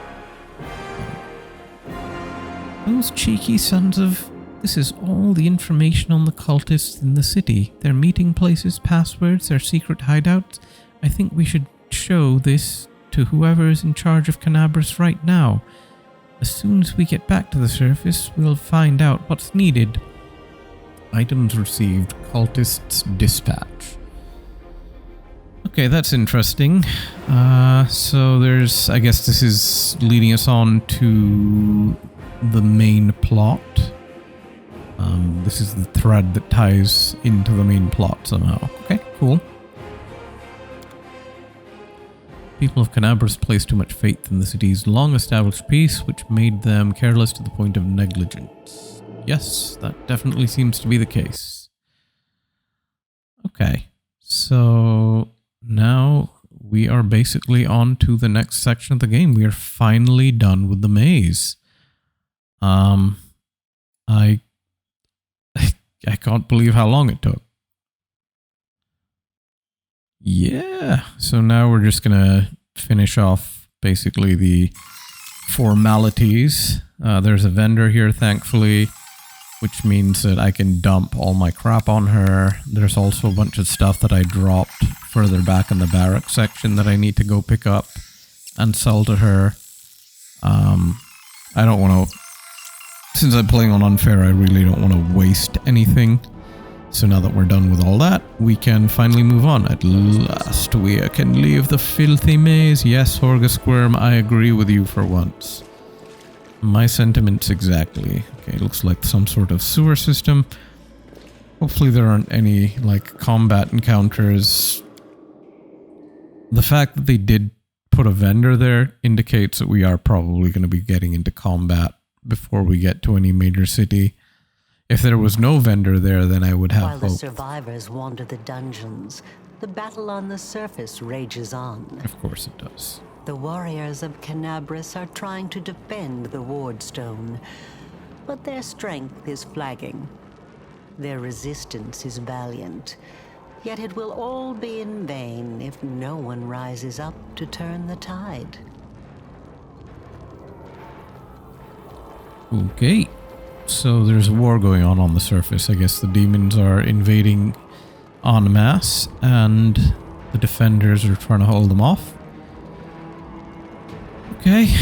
Those cheeky sons of... This is all the information on the cultists in the city. Their meeting places, passwords, their secret hideouts. I think we should show this to whoever is in charge of Canabras right now. As soon as we get back to the surface, we'll find out what's needed. Items received. Cultists dispatch. Okay, that's interesting. So there's... I guess this is leading us on to the main plot. This is the thread that ties into the main plot somehow. Okay, cool. People of Canabras placed too much faith in the city's long-established peace, which made them careless to the point of negligence. Yes, that definitely seems to be the case. Okay, so now we are basically on to the next section of the game. We are finally done with the maze. I can't believe how long it took. Yeah, so now we're just gonna finish off basically the formalities. There's a vendor here, thankfully, which means that I can dump all my crap on her. There's also a bunch of stuff that I dropped further back in the barrack section that I need to go pick up and sell to her. I don't want to... Since I'm playing on unfair, I really don't want to waste anything. So now that we're done with all that, we can finally move on. At last, we can leave the filthy maze. Yes, Horga Squirm, I agree with you for once. My sentiments exactly. Okay, looks like some sort of sewer system. Hopefully there aren't any, like, combat encounters. The fact that they did put a vendor there indicates that we are probably going to be getting into combat before we get to any major city. If there was no vendor there, then I would have While the hope. survivors wander the dungeons, the battle on the surface rages on. Of course it does. The warriors of Canabras are trying to defend the wardstone, but their strength is flagging. Their resistance is valiant, yet it will all be in vain if no one rises up to turn the tide. Okay, so there's a war going on the surface. I guess the demons are invading en masse, and the defenders are trying to hold them off. Okay,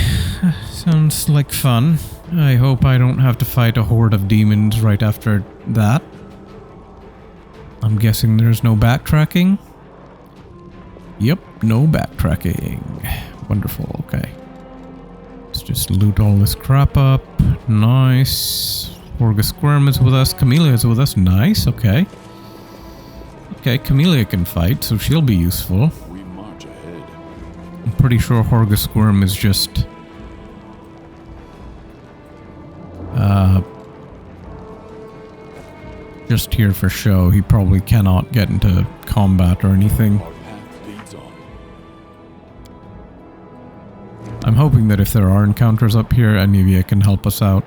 sounds like fun. I hope I don't have to fight a horde of demons right after that. I'm guessing there's no backtracking. Yep, no backtracking. Wonderful, okay. Let's just loot all this crap up. Nice. Horga Squirm is with us. Camellia is with us. Nice, okay. Okay, Camellia can fight, so she'll be useful. We march ahead. I'm pretty sure Horga Squirm is just... just here for show. He probably cannot get into combat or anything. Our path leads on. I'm hoping that if there are encounters up here, Anivia can help us out.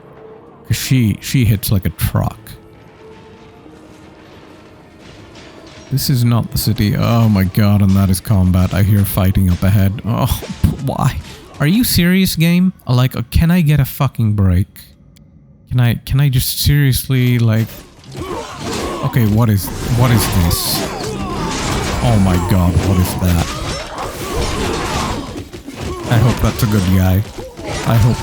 Because she hits like a truck. This is not the city. Oh my god, and that is combat. I hear fighting up ahead. Oh, why? Are you serious, game? Like, can I get a fucking break? Can I just seriously, like... Okay, what is this? Oh my god, what is that? I hope that's a good guy. I hope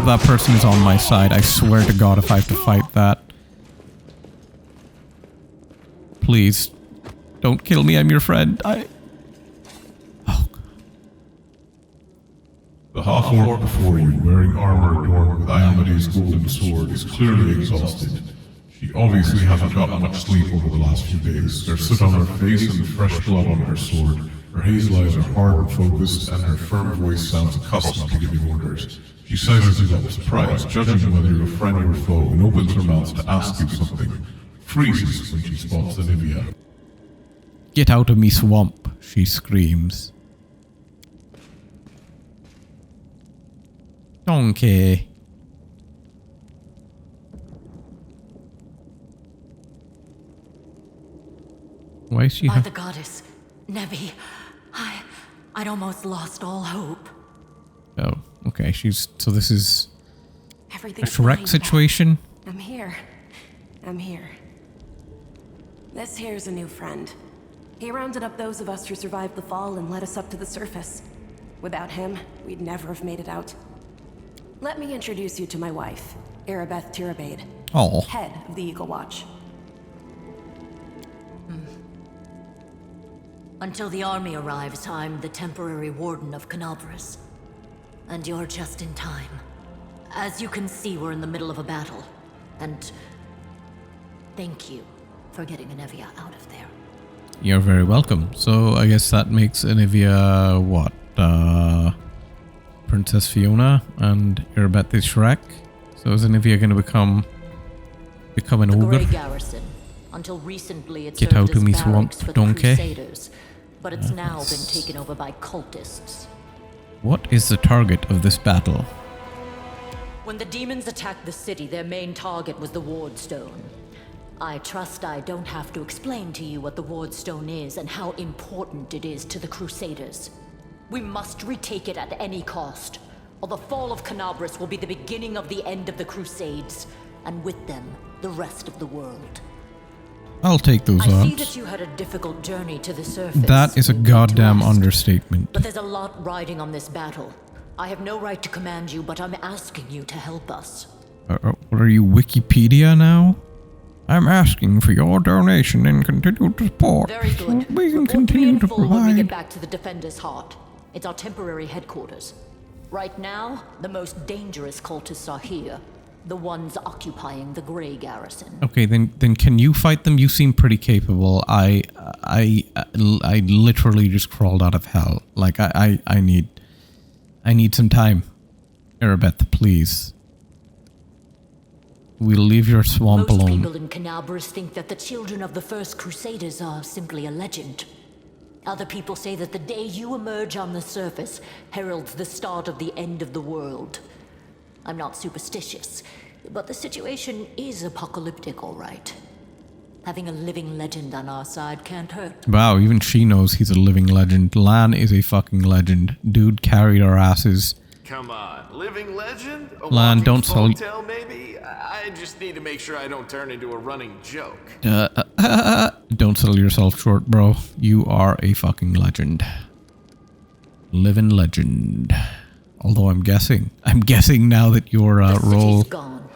that person is on my side. I swear to god if I have to fight that. Please. Don't kill me, I'm your friend. Oh. The half-orc before you, wearing armor adorned with Iomede's golden sword, is clearly exhausted. She obviously hasn't gotten much sleep over the last few days. There's soot on her face and fresh blood on her sword. Her hazel eyes are hard and focused, and her firm voice sounds accustomed to giving orders. She sizes you up, surprised, judging whether you're a friend or a foe, and opens her mouth to ask you something. Freezes when she spots Anivia. Get out of me swamp, she screams. Donkey. Why is she? By the goddess, Nevi, I'd almost lost all hope. Oh, okay. So this is Everything's a Shrek fine, situation. I'm here. This here's a new friend. He rounded up those of us who survived the fall and led us up to the surface. Without him, we'd never have made it out. Let me introduce you to my wife, Arabeth Tirabade, Oh. head of the Eagle Watch. Until the army arrives, I'm the temporary warden of Canabras. And you're just in time. As you can see, we're in the middle of a battle. And thank you for getting Anivia out of there. You're very welcome. So I guess that makes Anivia what? Princess Fiona and Arabeth is Shrek. So is Anivia going to become an The ogre? Grey Garrison. Until recently, it Get served out as of me, barracks swamp for the donkey. Crusaders, but it's now been taken over by cultists. What is the target of this battle? When the demons attacked the city, their main target was the Ward Stone. I trust I don't have to explain to you what the Ward Stone is and how important it is to the Crusaders. We must retake it at any cost, or the fall of Canabras will be the beginning of the end of the Crusades, and with them, the rest of the world. I'll take those I see odds. that you had a difficult journey to the surface. That is a You need to goddamn rest. understatement. But there's a lot riding on this battle. I have no right to command you, but I'm asking you to help us. What are you, Wikipedia now? I'm asking for your donation and continued support. Very good. So we can Report to me continue in to full when we get provide. back to the Defender's Heart. It's our temporary headquarters. Right now, the most dangerous cultists are here. The ones occupying the Grey Garrison. Okay, then can you fight them? You seem pretty capable. I literally just crawled out of hell. Like I need some time. Arabeth, please. We'll leave your swamp Most alone. people in Canabras think that the children of the first Crusaders are simply a legend. Other people say that the day you emerge on the surface heralds the start of the end of the world. I'm not superstitious, but the situation is apocalyptic, all right. Having a living legend on our side can't hurt. Wow, even she knows he's a living legend. Lann is a fucking legend. Dude carried our asses. Come on, living legend? A Lann, walking don't sell- folktale, maybe? I just need to make sure I don't turn into a running joke. Don't sell yourself short, bro. You are a fucking legend. Living legend. Although I'm guessing now that your role City's gone.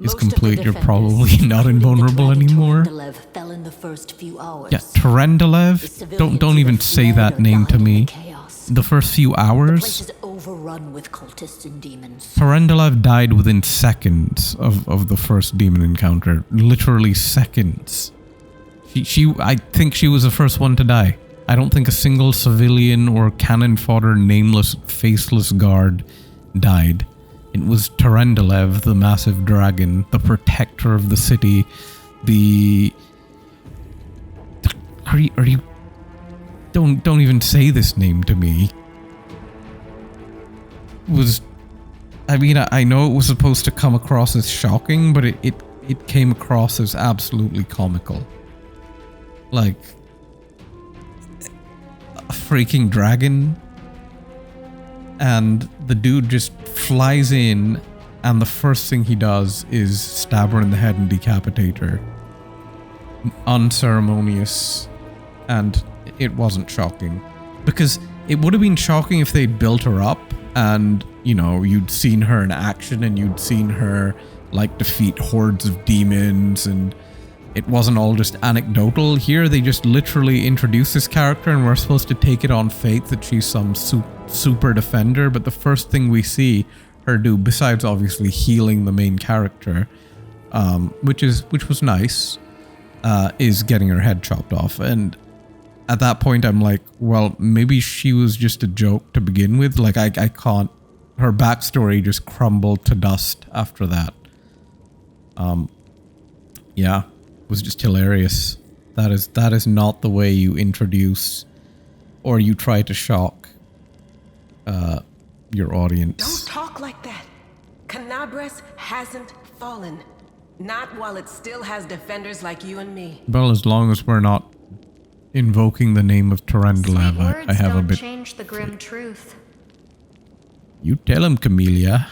is Most of the complete, you're defenders, probably not including the invulnerable dreaded anymore. Torendalev, fell in the first few hours. Yeah, The Torendalev? civilians Don't even either say fled that or name died to in me. the chaos. The first few The place hours? is overrun with cultists and demons. Torendalev died within seconds of the first demon encounter. Literally seconds. I think she was the first one to die. I don't think a single civilian or cannon fodder, nameless, faceless guard died. It was Torendalev, the massive dragon, the protector of the city, Are you... Don't even say this name to me. I know it was supposed to come across as shocking, but it came across as absolutely comical. Like, a freaking dragon, and the dude just flies in, and the first thing he does is stab her in the head and decapitate her. Unceremonious, and it wasn't shocking. Because it would have been shocking if they'd built her up, and, you know, you'd seen her in action, and you'd seen her, like, defeat hordes of demons, and it wasn't all just anecdotal. Here they just literally introduce this character and we're supposed to take it on faith that she's some super defender, but the first thing we see her do, besides obviously healing the main character, which was nice, is getting her head chopped off. And at that point I'm like, well, maybe she was just a joke to begin with. Like I can't, her backstory just crumbled to dust after that. Yeah, it was just hilarious. That is not the way you introduce or you try to shock your audience. Don't talk like that. Canabres hasn't fallen. Not while it still has defenders like you and me. Well, as long as we're not invoking the name of Tarandalav, I have a bit... change the grim truth. You tell him, Camellia.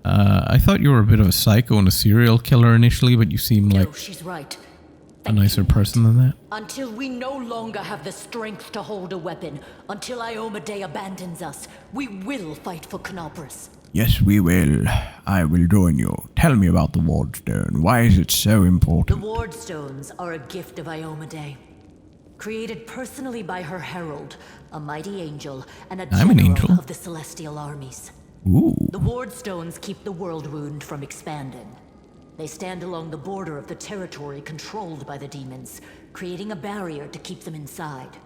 I thought you were a bit of a psycho and a serial killer initially, but you seem like she's right. a nicer person than that. Until we no longer have the strength to hold a weapon, until Iomedae abandons us, we will fight for Canabres. Yes, we will. I will join you. Tell me about the Wardstone. Why is it so important? The Wardstones are a gift of Iomedae. Created personally by her herald, a mighty angel, and a general of the celestial armies. Ooh. The Wardstones keep the world wound from expanding. They stand along the border of the territory controlled by the demons, creating a barrier to keep them inside.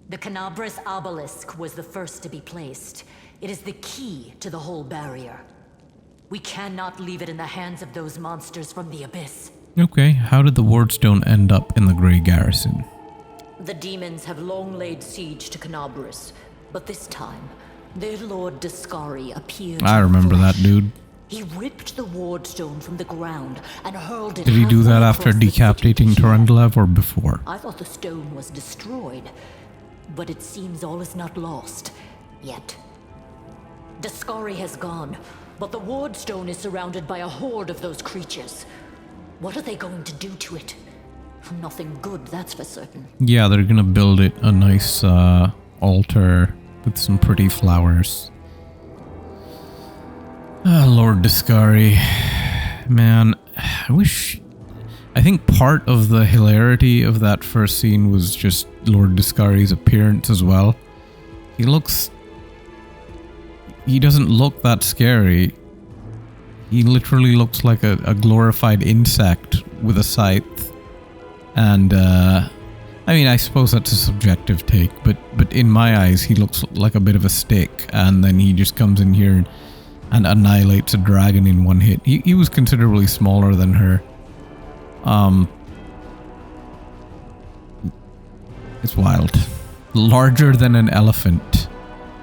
The Canabres obelisk was the first to be placed. It is the key to the whole barrier. We cannot leave it in the hands of those monsters from the abyss. Okay, how did the Wardstone end up in the Grey Garrison? The demons have long laid siege to Canabres, but this time, their lord Discari appeared. I remember that dude. He ripped the Wardstone from the ground and hurled it. Did he do that after decapitating Tarandalav or before? I thought the stone was destroyed, but it seems all is not lost yet. Discari has gone, but the Wardstone is surrounded by a horde of those creatures. What are they going to do to it? Nothing good, that's for certain. Yeah, they're gonna build it a nice altar with some pretty flowers. Lord Discari. Man, I think part of the hilarity of that first scene was just Lord Discari's appearance as well. He doesn't look that scary. He literally looks like a glorified insect with a scythe. And, I mean, I suppose that's a subjective take, but in my eyes, he looks like a bit of a stick, and then he just comes in here and annihilates a dragon in one hit. He was considerably smaller than her. It's wild. Larger than an elephant.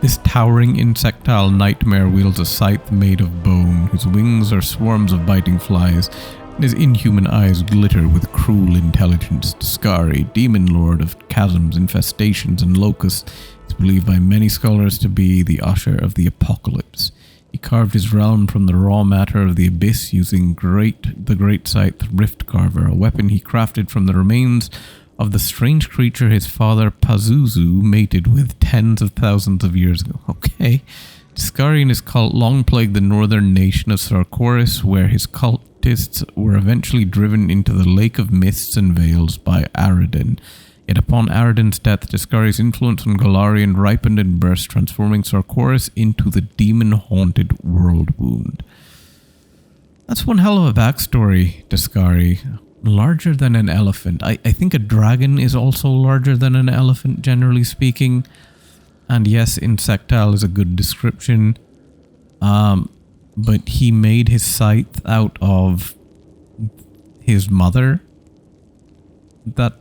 This towering insectile nightmare wields a scythe made of bone, whose wings are swarms of biting flies, and his inhuman eyes glitter with cruel intelligence. Discari, demon lord of chasms, infestations, and locusts, is believed by many scholars to be the usher of the apocalypse. He carved his realm from the raw matter of the abyss using the great scythe Rift Carver, a weapon he crafted from the remains of the strange creature his father Pazuzu mated with tens of thousands of years ago. Okay. Discari and his cult long plagued the northern nation of Sarkoris, where his cultists were eventually driven into the Lake of Mists and Veils by Aradin. Yet upon Aradin's death, Discari's influence on Golarion ripened and burst, transforming Sarkoris into the demon-haunted world wound. That's one hell of a backstory, Discari. Larger than an elephant. I think a dragon is also larger than an elephant, generally speaking. And yes, insectile is a good description. But he made his scythe out of his mother. That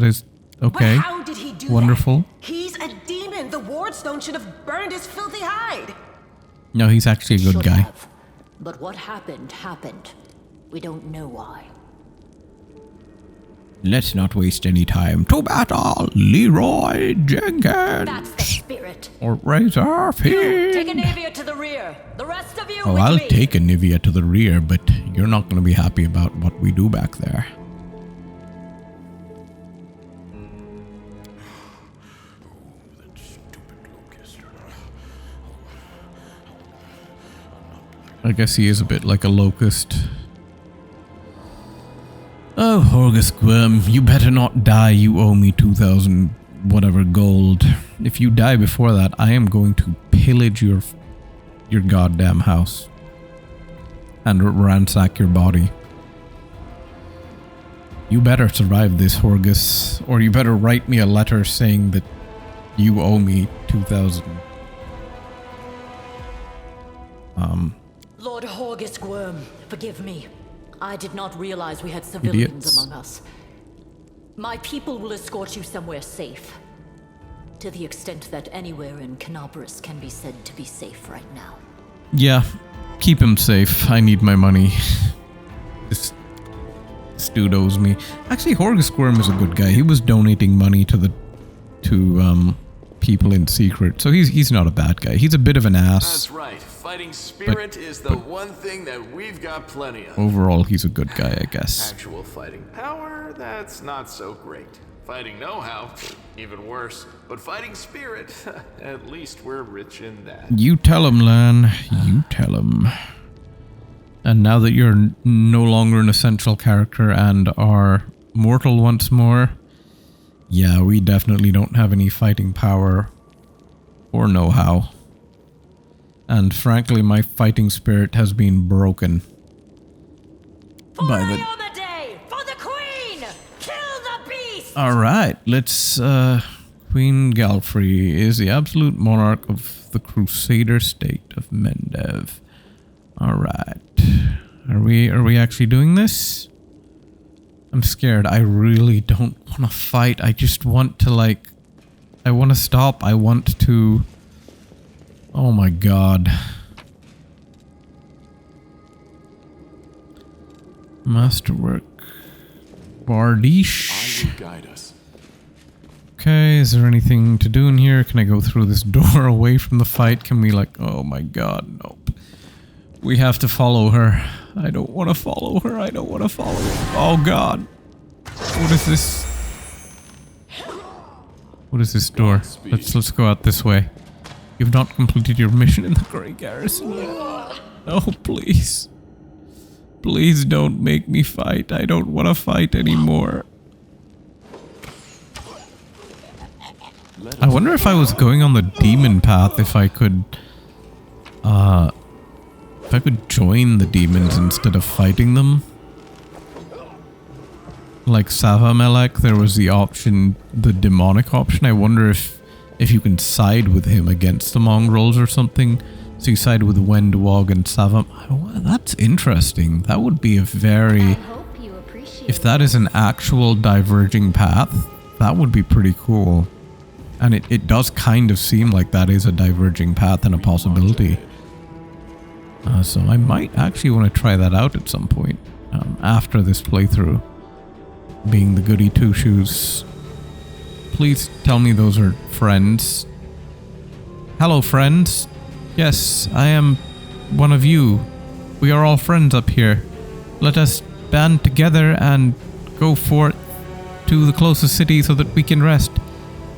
is okay. But how did he do wonderful. That? He's a demon. The Wardstone should have burned his filthy hide. No, he's actually a good guy. But what happened. We don't know why. Let's not waste any time. To battle, Leroy Jenkins. That's the spirit. Or Razorfiend. Take a Nivea to the rear. The rest of you. Oh, with I'll me. take a Nivea to the rear, but you're not going to be happy about what we do back there. I guess he is a bit like a locust. Oh, Horgus Gwyrm, you better not die. You owe me 2,000 whatever gold. If you die before that, I am going to pillage your goddamn house and ransack your body. You better survive this, Horgus, or you better write me a letter saying that you owe me 2,000. Lord Horgus Gwyrm, forgive me. I did not realize we had civilians among us. My people will escort you somewhere safe. To the extent that anywhere in Canabras can be said to be safe right now. Yeah, keep him safe. I need my money. This dude owes me. Actually, Horgus Gwyrm is a good guy. He was donating money to people in secret, so he's not a bad guy. He's a bit of an ass. That's right. Fighting spirit is the one thing that we've got plenty of. Overall, he's a good guy, I guess. Actual fighting power, that's not so great. Fighting know-how, even worse. But fighting spirit, at least we're rich in that. You tell him, Lann. You tell him. And now that you're no longer an essential character and are mortal once more, yeah, we definitely don't have any fighting power or know-how. And frankly, my fighting spirit has been broken by the... For the Queen! Kill the beast! Alright, let's... Queen Galfrey is the absolute monarch of the Crusader state of Mendev. Alright. Are we actually doing this? I'm scared. I really don't want to fight. I just want to, like... I want to stop. I want to... Oh my god. Masterwork. Bardiche. I will guide us. Okay, is there anything to do in here? Can I go through this door away from the fight? Can we like... Oh my god, nope. We have to follow her. I don't want to follow her. I don't want to follow her. Oh god. What is this? What is this door? Let's go out this way. You've not completed your mission in the Grey Garrison yet. No, please. Please don't make me fight. I don't want to fight anymore. I wonder if I was going on the demon path, if I could join the demons instead of fighting them. Like Savamelek, there was the option, the demonic option. I wonder if you can side with him against the mongrels or something. So you side with Wenduag and Savam. Oh, that's interesting. That would be a very... If that is an actual diverging path, that would be pretty cool. And it does kind of seem like that is a diverging path and a possibility. So I might actually want to try that out at some point. After this playthrough. Being the goody two-shoes. Please tell me those are friends. Hello, friends. Yes, I am one of you. We are all friends up here. Let us band together and go forth to the closest city so that we can rest.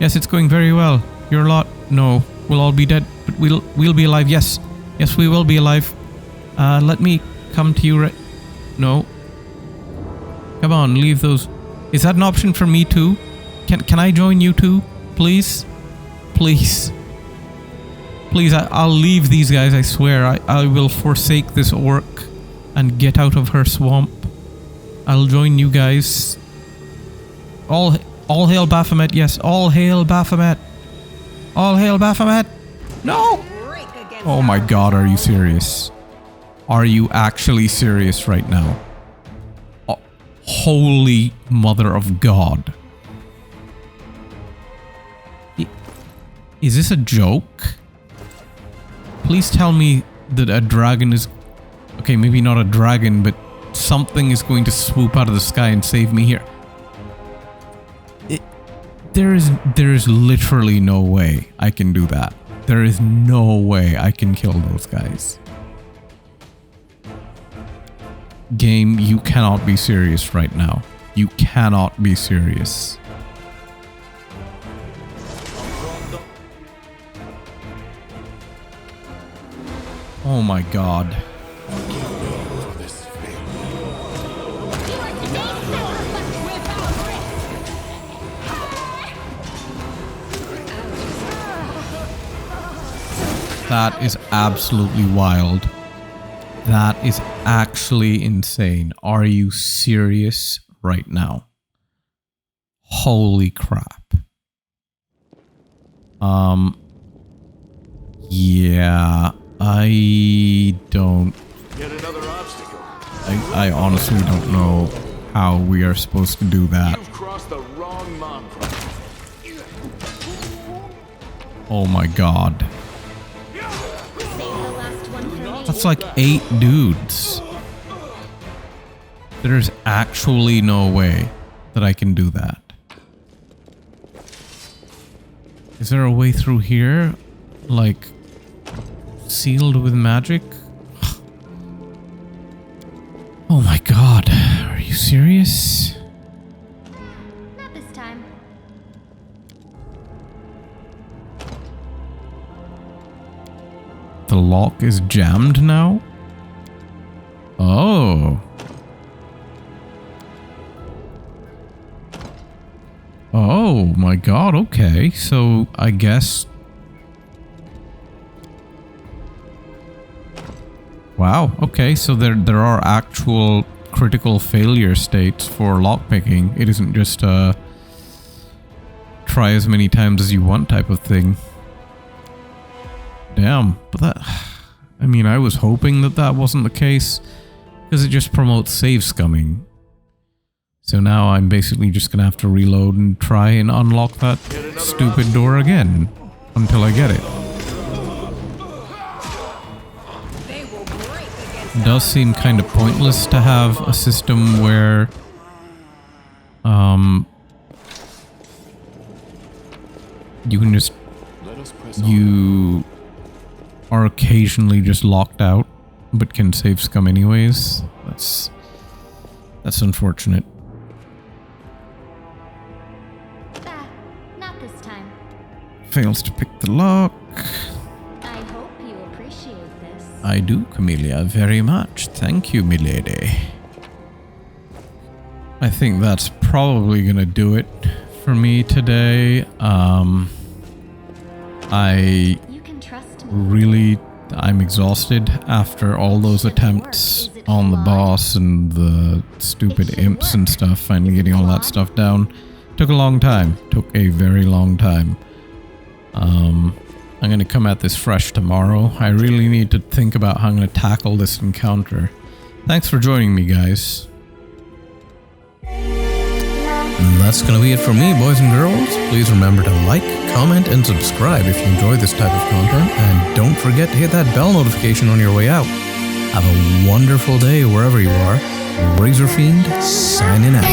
Yes, it's going very well. Your lot, no, we'll all be dead, but we'll be alive. Yes, yes, we will be alive. Let me come to you. No. Come on, leave those. Is that an option for me too? Can I join you too? Please? Please. Please, I'll leave these guys, I swear. I will forsake this orc and get out of her swamp. I'll join you guys. All hail Baphomet, yes. All hail Baphomet. All hail Baphomet. No! Oh my god, are you serious? Are you actually serious right now? Oh, holy mother of God. Is this a joke? Please tell me that a dragon is... Okay, maybe not a dragon, but something is going to swoop out of the sky and save me here. There is literally no way I can do that. There is no way I can kill those guys. Game, you cannot be serious right now. You cannot be serious. Oh my god. That is absolutely wild. That is actually insane. Are you serious right now? Holy crap. Yeah, I don't... Yet another obstacle. I honestly don't know how we are supposed to do that. You've crossed the wrong Mongrel. Oh my god. Save the last one for me. That's like 8 dudes. There's actually no way that I can do that. Is there a way through here? Like, sealed with magic? Oh my god. Are you serious? Not this time. The lock is jammed now? Oh. Oh my god, okay. So I guess... Wow, okay, so there are actual critical failure states for lockpicking. It isn't just try as many times as you want type of thing. Damn, but that... I mean, I was hoping that that wasn't the case, because it just promotes save scumming. So now I'm basically just gonna have to reload and try and unlock that stupid door again, until I get it. It does seem kind of pointless to have a system where you can just you are occasionally just locked out but can save scum anyways. That's unfortunate. Not this time. Fails to pick the lock. I hope you appreciate this. I do, Camellia, very much. Thank you, milady. I think that's probably gonna do it for me today. I'm exhausted after all those attempts on the boss and the stupid imps and stuff, finally getting all that stuff down. Took a long time. Took a very long time. I'm gonna come at this fresh tomorrow. I really need to think about how I'm gonna tackle this encounter. Thanks for joining me, guys. And that's gonna be it for me, boys and girls. Please remember to like, comment, and subscribe if you enjoy this type of content, and don't forget to hit that bell notification on your way out. Have a wonderful day wherever you are. Razorfiend signing out.